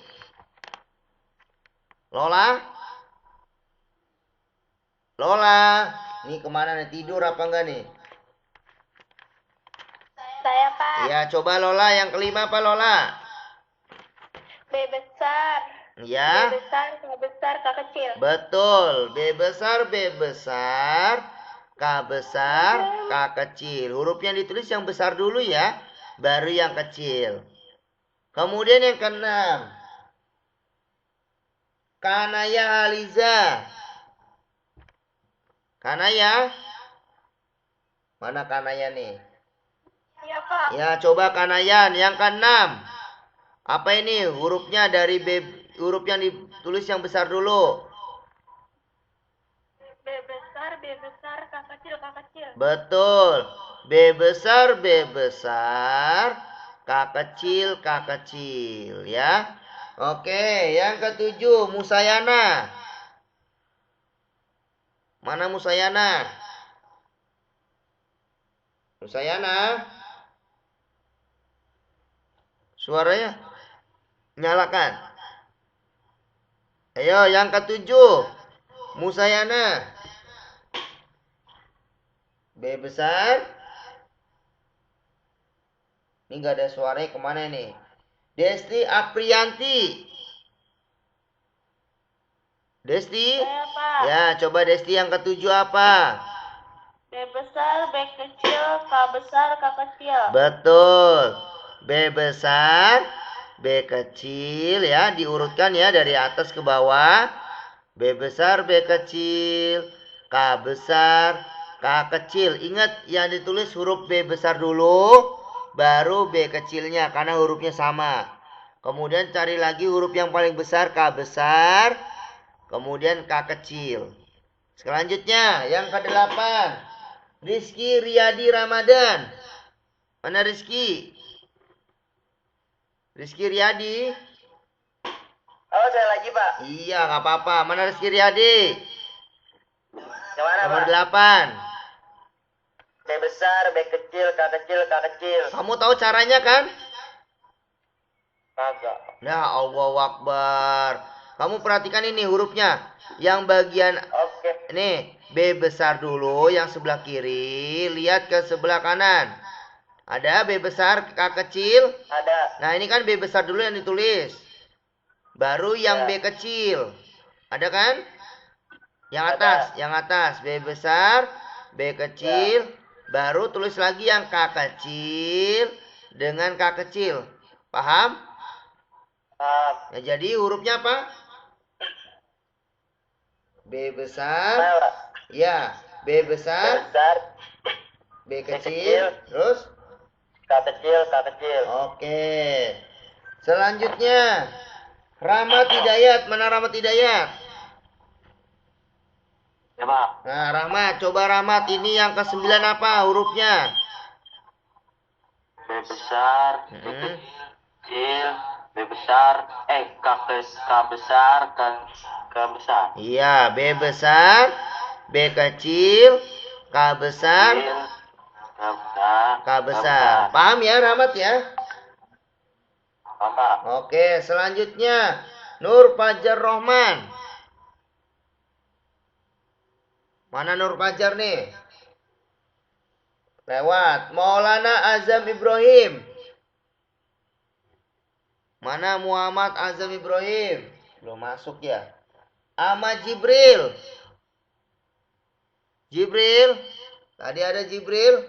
Lola? Lola, nih kemana nih? Tidur apa enggak nih? Saya, Pak. Ya, coba Lola, yang kelima apa Lola? B besar. Ya. B besar, K besar, K kecil. Betul. B besar, B besar, K besar, K kecil. Huruf yang ditulis yang besar dulu ya, baru yang kecil. Kemudian yang keenam. Kanaya Aliza. Kanaya? Mana Kanaya nih? Iya, Pak. Ya, coba Kanayan. Yang keenam. Apa ini? Hurufnya dari B, huruf yang ditulis yang besar dulu. B besar, B besar, K kecil, K kecil. Betul. B besar, B besar, K kecil, K kecil. Ya. Oke, yang ketujuh, Musayana. Mana Musayana? Musayana? Suaranya nyalakan. Ayo, yang ketujuh, Musayana. B besar. Ini gak ada suaranya, kemana nih? Desti Aprianti. Desti? Saya, Pak. Ya, coba Desti yang ketujuh apa? B besar, B kecil, K besar, K kecil. Betul. B besar, B kecil ya, diurutkan ya dari atas ke bawah. B besar, B kecil, K besar, K kecil. Ingat yang ditulis huruf B besar dulu, baru B kecilnya karena hurufnya sama. Kemudian cari lagi huruf yang paling besar, K besar, kemudian K kecil. Selanjutnya yang ke-8. Rizky Riyadi Ramadan. Mana Rizky? Rizky Riyadi? Oh, saya lagi, Pak. Iya, nggak apa-apa. Mana Rizky Riyadi? Yang mana, Nomor Pak? 8. B besar, B kecil, K kecil, K kecil. Kamu tahu caranya kan? Kagak. Ya, Allahu Akbar. Kamu perhatikan ini hurufnya. Yang bagian Oke. nih, B besar dulu yang sebelah kiri, lihat ke sebelah kanan. Ada B besar, K kecil. Ada. Nah, ini kan B besar dulu yang ditulis. Baru yang B kecil. Ada kan? Yang atas. B besar, B kecil, baru tulis lagi yang K kecil dengan K kecil. Paham? Ya, jadi hurufnya apa? B besar. Ya, B besar. B kecil. Terus? K kecil. Oke. Selanjutnya, Rahmat Hidayat. Mana Rahmat Hidayat? Ya, Pak. Nah, Rahmat. Coba Rahmat. Ini yang ke-9 apa hurufnya? B besar, B kecil, B besar, K besar, K besar. Iya, B besar, B kecil, K besar, K besar. Paham ya, Rahmat ya? Paham, Pak. Oke, selanjutnya Nur Fajar Rohman. Mana Nur Fajar nih? Lewat. Maulana Azam Ibrahim. Mana Muhammad Azam Ibrahim? Belum masuk ya. Ahmad Jibril. Jibril. Tadi ada Jibril.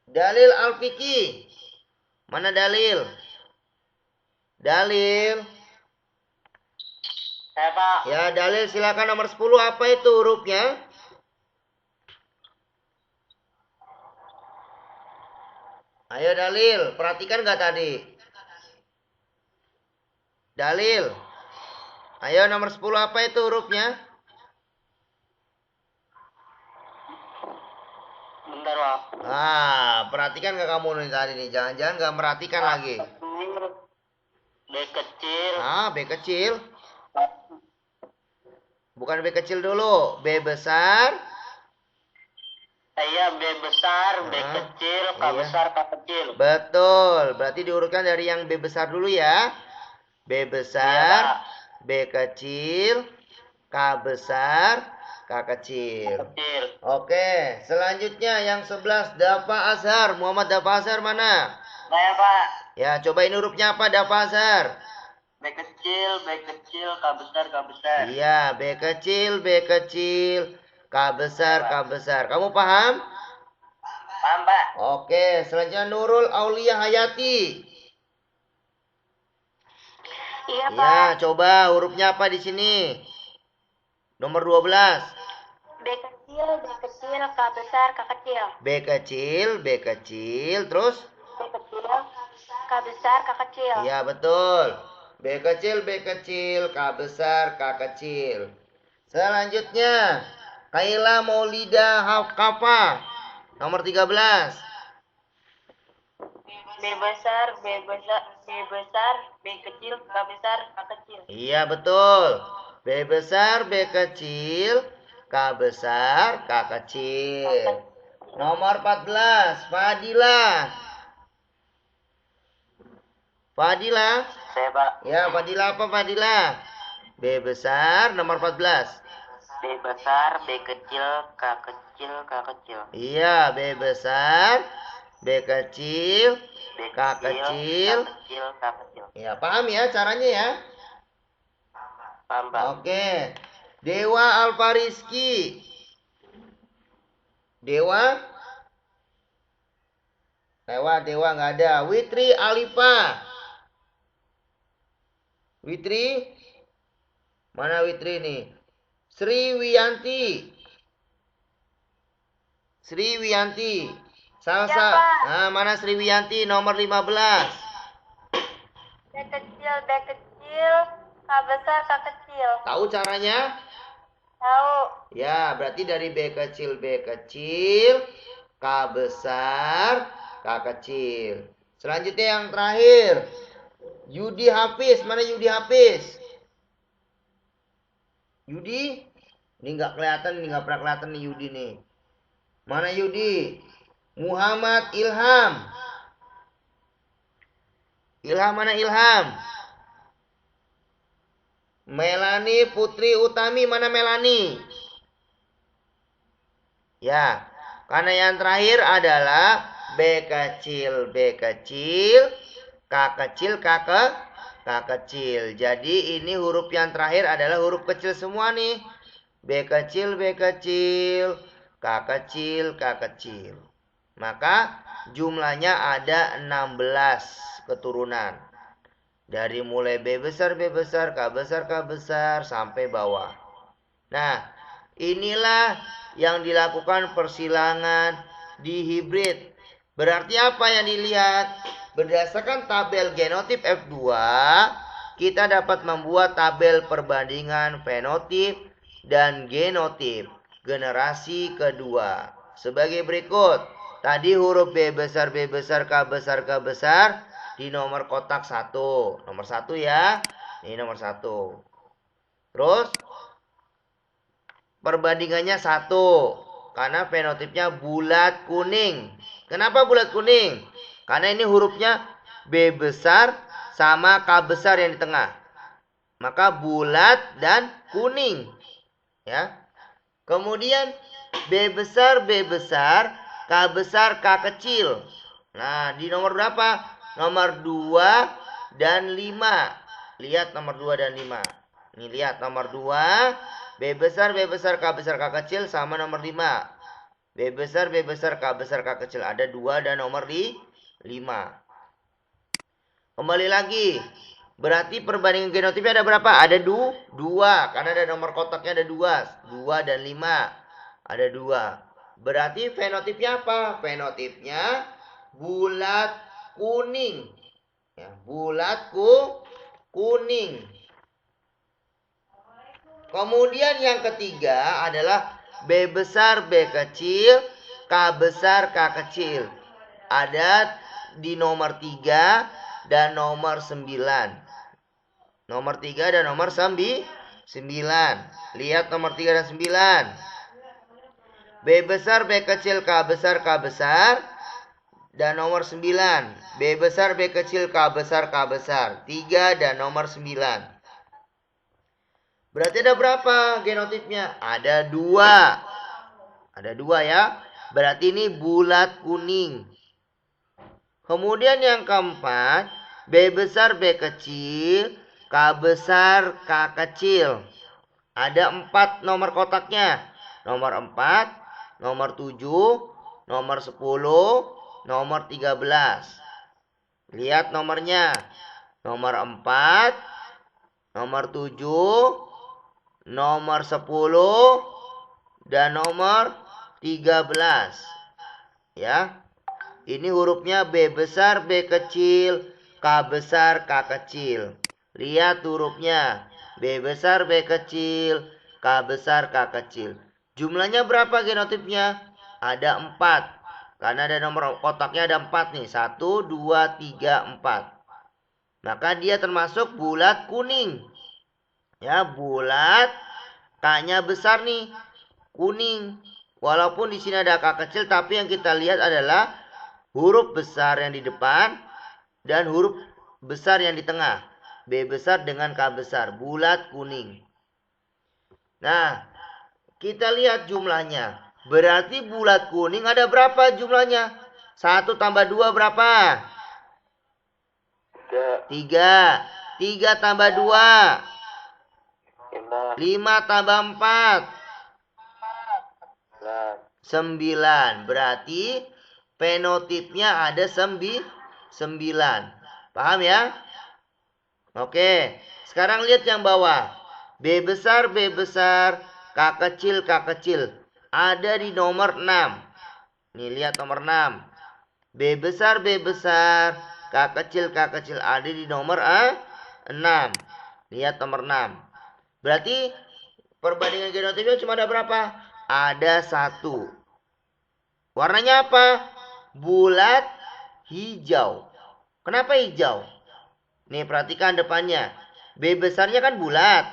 Dalil Al-Fiqi. Mana Dalil? Dalil. Saya, Pak. Ya, Dalil silakan nomor 10. Apa itu hurufnya? Ayo Dalil, perhatikan nggak tadi? Dalil. Ayo nomor 10 apa itu hurufnya? Bentar, Pak. Perhatikan nggak kamu nih tadi nih? Jangan-jangan nggak merhatikan lagi. B kecil. B kecil. Bukan B kecil dulu. B besar. Iya, B besar, B kecil, K besar, K kecil. Betul. Berarti diurutkan dari yang B besar dulu ya. B besar, B kecil, K besar, K kecil. Oke, selanjutnya yang 11 Dafa Azhar. Muhammad Dafa Azhar mana? Saya, Pak. Ya, coba ini hurufnya apa Dafa Azhar? B kecil, K besar, K besar. Iya, B kecil, K besar. Kamu paham? Paham, Pak. Oke, selanjutnya Nurul Aulia Hayati. Iya, Pak. Ya, coba hurufnya apa di sini? Nomor 12. B kecil, K besar, K kecil. B kecil, terus? B kecil, K besar, K kecil. Iya, betul. B kecil, K besar, K kecil. Selanjutnya, Kaila Maulida Kafa. Nomor 13. B besar, B kecil, K besar, K kecil. Iya, betul. B besar, B kecil, K besar, K kecil. Nomor 14, Fadilah. Fadilah. Saya, Pak. Ya, Fadilah apa Fadilah? B besar, nomor 14. B besar, B kecil, K kecil, K kecil. Iya, B besar, B kecil, K kecil. K kecil. Ya, paham ya caranya ya? Paham, Pak. Oke. Dewa Alfariski. Dewa? Dewa nggak ada. Witri Alifa. Witri? Mana Witri nih? Sri Wiyanti. Salsa. Ya, Pak. Nah, mana Sri Wiyanti nomor 15? B kecil, K besar, K kecil. Tahu caranya? Tahu. Ya, berarti dari B kecil, K besar, K kecil. Selanjutnya yang terakhir. Yudi Hafiz. Mana Yudi Hafiz? Yudi? Ini nggak kelihatan, ini nggak pernah kelihatan nih Yudi nih. Mana Yudi? Muhammad Ilham. Ilham mana Ilham? Melani Putri Utami. Mana Melani? Ya, karena yang terakhir adalah B kecil, K kecil, K kecil. Jadi ini huruf yang terakhir adalah huruf kecil semua nih. B kecil, B kecil, K kecil, K kecil. Maka jumlahnya ada 16 keturunan. Dari mulai B besar, B besar, K besar, K besar, sampai bawah. Nah, inilah yang dilakukan persilangan di hibrid. Berarti apa yang dilihat? Berdasarkan tabel genotip F2, kita dapat membuat tabel perbandingan fenotip dan genotip generasi kedua. Sebagai berikut. Tadi huruf B besar, B besar, K besar, K besar di nomor kotak 1. Nomor 1 ya. Ini nomor 1. Terus perbandingannya 1. Karena fenotipnya bulat kuning. Kenapa bulat kuning? Karena ini hurufnya B besar sama K besar yang di tengah. Maka bulat dan kuning. Ya. Kemudian B besar, B besar, K besar, K kecil. Nah, di nomor berapa? Nomor 2 dan 5. Lihat nomor 2 dan 5. Nih lihat nomor 2, B besar, B besar, K besar, K kecil sama nomor 5. B besar, B besar, K besar, K kecil. Ada 2 dan nomor 5. Kembali lagi. Berarti perbandingan genotipnya ada berapa? Ada 2. Karena ada nomor kotaknya ada 2. 2 dan 5. Ada 2. Berarti fenotipnya apa? Fenotipnya bulat kuning. Ya, bulat kuning. Kemudian yang ketiga adalah B besar, B kecil, K besar, K kecil. Ada di nomor 3 dan nomor 9. Nomor 3 dan nomor 9. Lihat nomor 3 dan 9. B besar, B kecil, K besar, K besar. Dan nomor 9. B besar, B kecil, K besar, K besar. 3 dan nomor 9. Berarti ada berapa genotipnya? Ada 2. Ada 2 ya. Berarti ini bulat kuning. Kemudian yang keempat. B besar, B kecil, K besar, K kecil. Ada 4 nomor kotaknya. Nomor 4, nomor 7, nomor 10, nomor 13. Lihat nomornya. Nomor 4, nomor 7, nomor 10, dan nomor 13. Ya. Ini hurufnya B besar, B kecil, K besar, K kecil. Lihat hurufnya. B besar, B kecil, K besar, K kecil. Jumlahnya berapa genotipnya? Ada 4. Karena ada nomor kotaknya ada 4 nih. 1, 2, 3, 4. Maka dia termasuk bulat kuning. Ya, bulat. K-nya besar nih. Kuning. Walaupun di sini ada K kecil, tapi yang kita lihat adalah huruf besar yang di depan dan huruf besar yang di tengah. B besar dengan K besar. Bulat kuning. Nah, kita lihat jumlahnya. Berarti bulat kuning ada berapa jumlahnya? 1 tambah 2 berapa? 3. 3 tambah 2. 5 tambah 4. 9. Berarti fenotipnya ada 9. Paham ya? Oke. Sekarang lihat yang bawah. B besar, B besar, K kecil, K kecil. Ada di nomor 6. Nih lihat nomor 6. B besar, B besar, K kecil, K kecil. Ada di nomor 6. Lihat nomor 6. Berarti perbandingan genotipnya cuma ada berapa? Ada 1. Warnanya apa? Bulat hijau. Kenapa hijau? Nih perhatikan depannya. B besarnya kan bulat.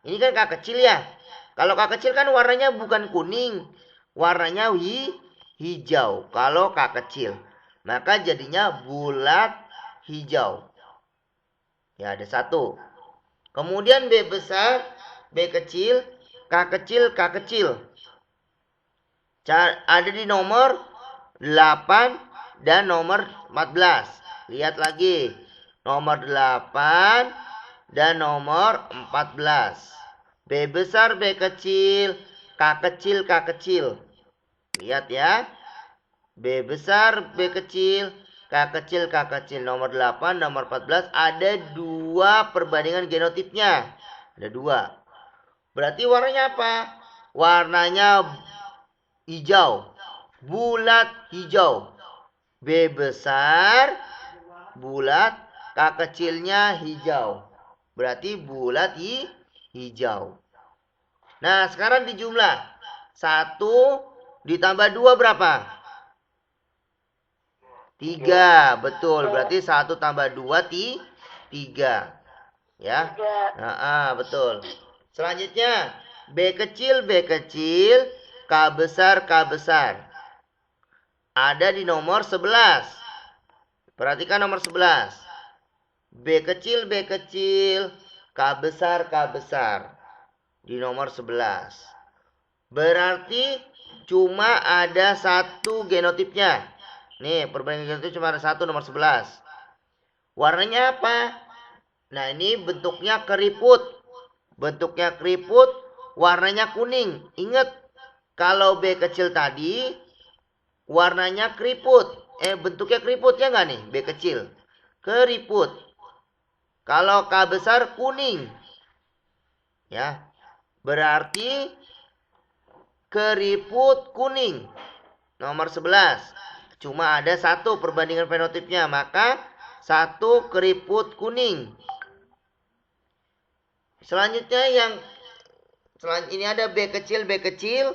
Ini kan K kecil ya. Kalau K kecil kan warnanya bukan kuning. Warnanya hijau. Kalau K kecil. Maka jadinya bulat hijau. Ya ada 1. Kemudian B besar, B kecil, K kecil, K kecil. Ada di nomor 8 dan nomor 14. Lihat lagi. nomor 8, dan nomor 14. B besar, B kecil, K kecil, K kecil. Lihat ya. B besar, B kecil, K kecil, K kecil. Nomor 8, nomor 14. Ada 2 perbandingan genotipnya. Ada 2. Berarti warnanya apa? Warnanya hijau. Bulat hijau. B besar, bulat, K kecilnya hijau. Berarti bulat hijau. Nah, sekarang dijumlah. 1 ditambah 2 berapa? 3. Betul. Berarti 1 tambah 2, 3. Ya. Nah, betul. Selanjutnya, B kecil, B kecil, K besar, K besar. Ada di nomor 11. Perhatikan nomor 11. B kecil, B kecil, K besar, K besar. Di nomor 11. Berarti cuma ada 1 genotipnya. Nih, perbandingan genotip cuma ada 1, nomor 11. Warnanya apa? Nah, ini bentuknya keriput. Bentuknya keriput, warnanya kuning. Ingat, kalau B kecil tadi, warnanya keriput. Bentuknya keriput ya nggak nih? B kecil. Keriput. Kalau K besar, kuning. Ya, berarti keriput kuning. Nomor 11. Cuma ada 1 perbandingan fenotipnya. Maka 1 keriput kuning. Selanjutnya ini ada B kecil, B kecil,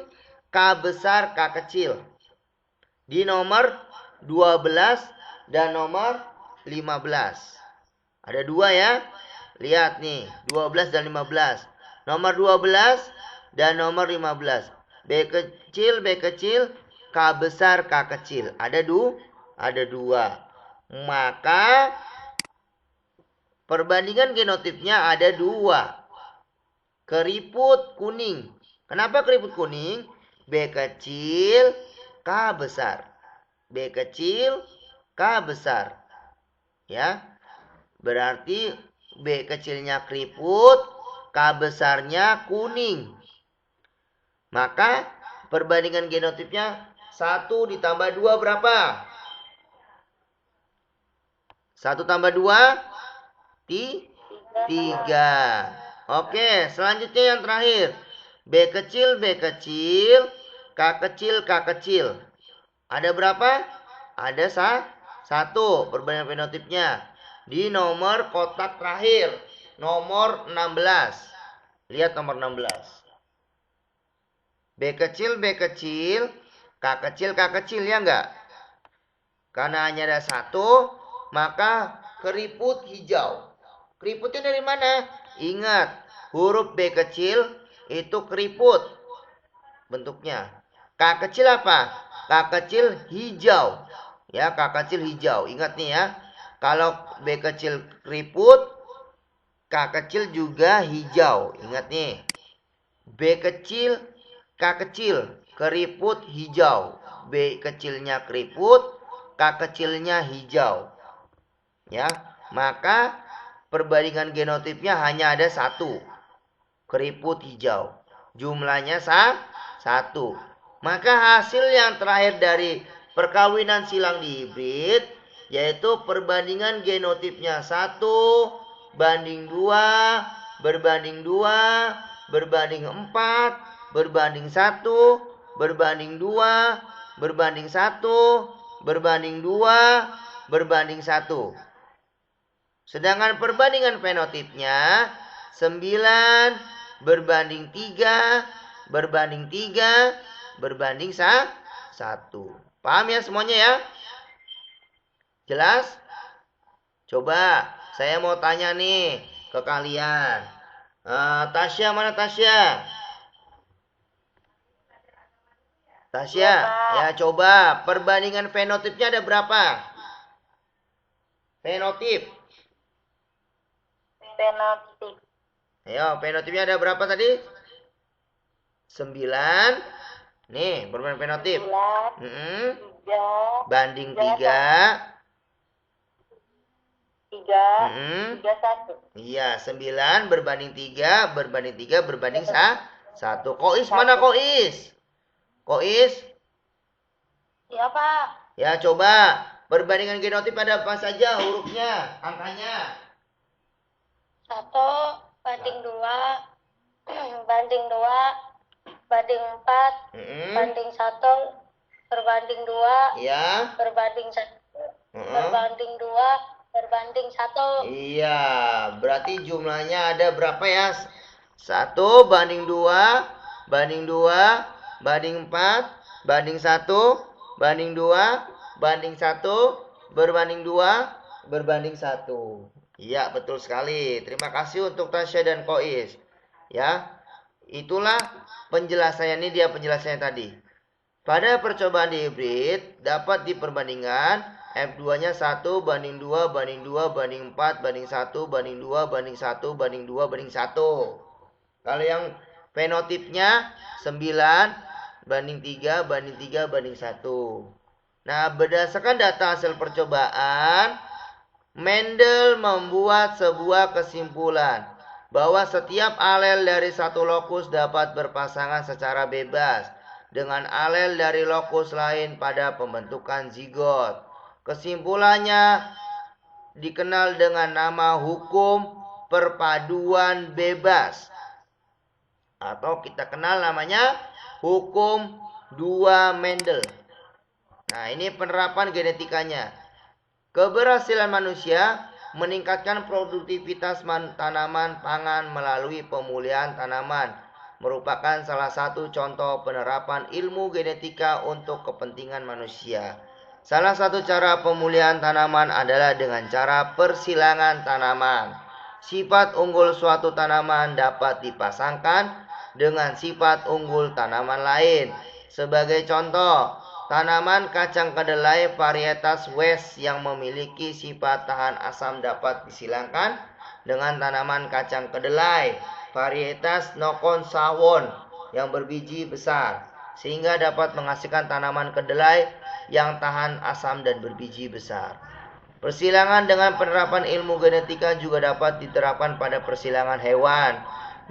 K besar, K kecil. Di nomor 12 dan nomor 15. Ada 2 ya. Lihat nih, 12 dan 15. Nomor 12 dan nomor 15. B kecil, B kecil, K besar, K kecil. Ada 2. Maka perbandingan genotipnya ada 2. Keriput kuning. Kenapa keriput kuning? B kecil, K besar. B kecil, K besar. Ya. Berarti B kecilnya keriput, K besarnya kuning. Maka perbandingan genotipnya 1 ditambah 2 berapa? 1 tambah 2, 3. Oke, selanjutnya yang terakhir. B kecil, B kecil, K kecil, K kecil. Ada berapa? Ada 1 perbandingan fenotipnya. Di nomor kotak terakhir. Nomor 16. Lihat nomor 16. B kecil, B kecil, K kecil, K kecil ya enggak? Karena hanya ada 1, maka keriput hijau. Keriputnya dari mana? Ingat, huruf B kecil itu keriput bentuknya. K kecil apa? K kecil hijau. Ya, K kecil hijau. Ingat nih ya. Kalau B kecil keriput, K kecil juga hijau. Ingat nih. B kecil, K kecil, keriput hijau. B kecilnya keriput, K kecilnya hijau. Ya, maka perbandingan genotipnya hanya ada 1. Keriput hijau. Jumlahnya 1. Maka hasil yang terakhir dari perkawinan silang dihibrid yaitu perbandingan genotipnya 1 banding 2 berbanding 2 berbanding 4 berbanding 1 berbanding 2 berbanding 1 berbanding 2 berbanding 1. Sedangkan perbandingan fenotipnya 9 berbanding 3 berbanding 3 berbanding 1. Paham ya semuanya ya? Jelas? Coba saya mau tanya nih ke kalian. Tasya, mana Tasya? Tasya, ya coba perbandingan fenotipnya ada berapa? Fenotip. Ayo, fenotipnya ada berapa tadi? 9. Nih, perbandingan fenotip. 9, 3, Banding 3. 3, 1. Iya, 9 berbanding 3 berbanding 3 berbanding 1. Kois mana Kois? Kois? Ya, Pak. Ya, coba perbandingan genotip ada apa saja hurufnya, angkanya? 1 banding 2, banding 2, banding 4, banding 1, berbanding 2, ya, berbanding 1, berbanding 2, berbanding 1. Iya, berarti jumlahnya ada berapa ya? 1 banding 2, banding 2, banding 4, banding 1, banding 2, banding 1, berbanding 2, berbanding 1. Iya, betul sekali. Terima kasih untuk Tasya dan Kois. Ya, itulah penjelasannya, ini dia penjelasannya tadi. Pada percobaan di hibrid dapat diperbandingkan F2-nya 1 banding 2 banding 2 banding 4 banding 1 banding 2 banding 1 banding 2 banding 1. Kalau yang fenotipnya 9 banding 3 banding 3 banding 1. Nah, berdasarkan data hasil percobaan, Mendel membuat sebuah kesimpulan bahwa setiap alel dari satu lokus dapat berpasangan secara bebas dengan alel dari lokus lain pada pembentukan zigot. Kesimpulannya dikenal dengan nama hukum perpaduan bebas, atau kita kenal namanya hukum 2 Mendel. Nah, ini penerapan genetikanya. Keberhasilan manusia meningkatkan produktivitas tanaman pangan melalui pemulihan tanaman merupakan salah satu contoh penerapan ilmu genetika untuk kepentingan manusia. Salah satu cara pemulihan tanaman adalah dengan cara persilangan tanaman. Sifat unggul suatu tanaman dapat dipasangkan dengan sifat unggul tanaman lain. Sebagai contoh, tanaman kacang kedelai varietas West yang memiliki sifat tahan asam dapat disilangkan dengan tanaman kacang kedelai varietas Nokon Sawon yang berbiji besar, sehingga dapat menghasilkan tanaman kedelai yang tahan asam dan berbiji besar. Persilangan dengan penerapan ilmu genetika juga dapat diterapkan pada persilangan hewan.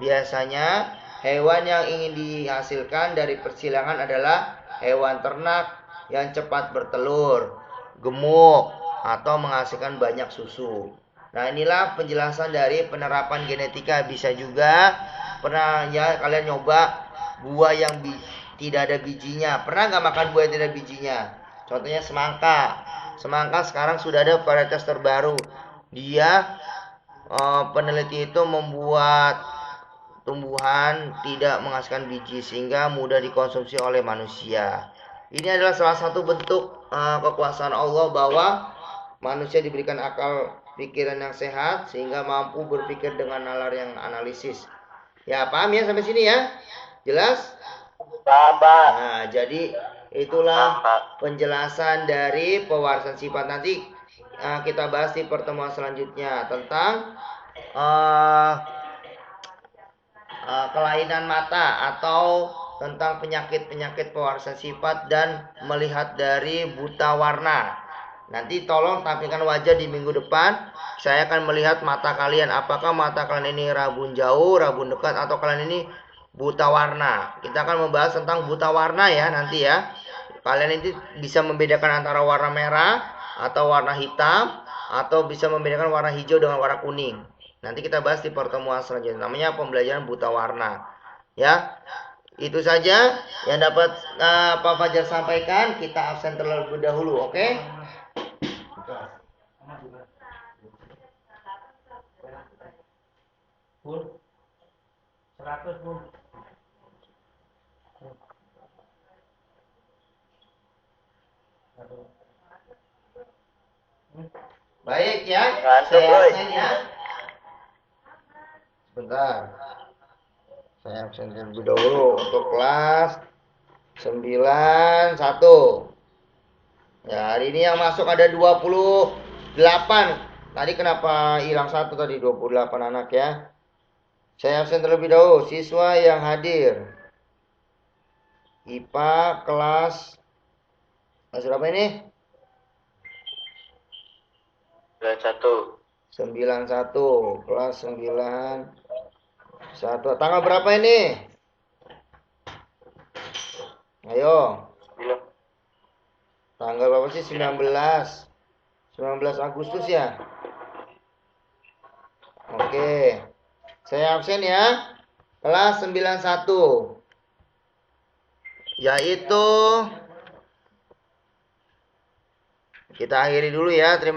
Biasanya, hewan yang ingin dihasilkan dari persilangan adalah hewan ternak yang cepat bertelur, gemuk, atau menghasilkan banyak susu. Nah, inilah penjelasan dari penerapan genetika. Bisa juga pernah ya kalian nyoba buah yang tidak ada bijinya. Pernah nggak makan buah yang tidak ada bijinya? Contohnya semangka. Semangka sekarang sudah ada varietas terbaru. Dia peneliti itu membuat tumbuhan tidak menghasilkan biji sehingga mudah dikonsumsi oleh manusia. Ini adalah salah satu bentuk kekuasaan Allah bahwa manusia diberikan akal pikiran yang sehat sehingga mampu berpikir dengan nalar yang analisis. Ya, paham ya sampai sini ya? Jelas? Paham, Pak. Nah, jadi itulah penjelasan dari pewarisan sifat. Nanti kita bahas di pertemuan selanjutnya tentang kelainan mata atau tentang penyakit-penyakit pewarisan sifat dan melihat dari buta warna. Nanti tolong tampilkan wajah di minggu depan. Saya akan melihat mata kalian. Apakah mata kalian ini rabun jauh, rabun dekat, atau kalian ini buta warna. Kita akan membahas tentang buta warna ya nanti ya. Kalian ini bisa membedakan antara warna merah atau warna hitam, atau bisa membedakan warna hijau dengan warna kuning. Nanti kita bahas di pertemuan selanjutnya. Namanya pembelajaran buta warna. Ya, itu saja yang dapat Pak Fajar sampaikan. Kita absen terlebih dahulu, oke? Full 100 full. Baik ya, Ngantuk, saya boy. absen ya. Sebentar. Saya absen terlebih dahulu untuk kelas 91. Ya, hari ini yang masuk ada 28. Tadi kenapa hilang satu tadi, 28 anak ya. Saya absen terlebih dahulu. Siswa yang hadir IPA kelas berapa ini? 91. 91. Kelas 91. Tanggal berapa ini? Ayo. Tanggal berapa sih? 19 Agustus ya? Oke. Saya absen ya. Kelas 91. Yaitu kita akhiri dulu ya. Terima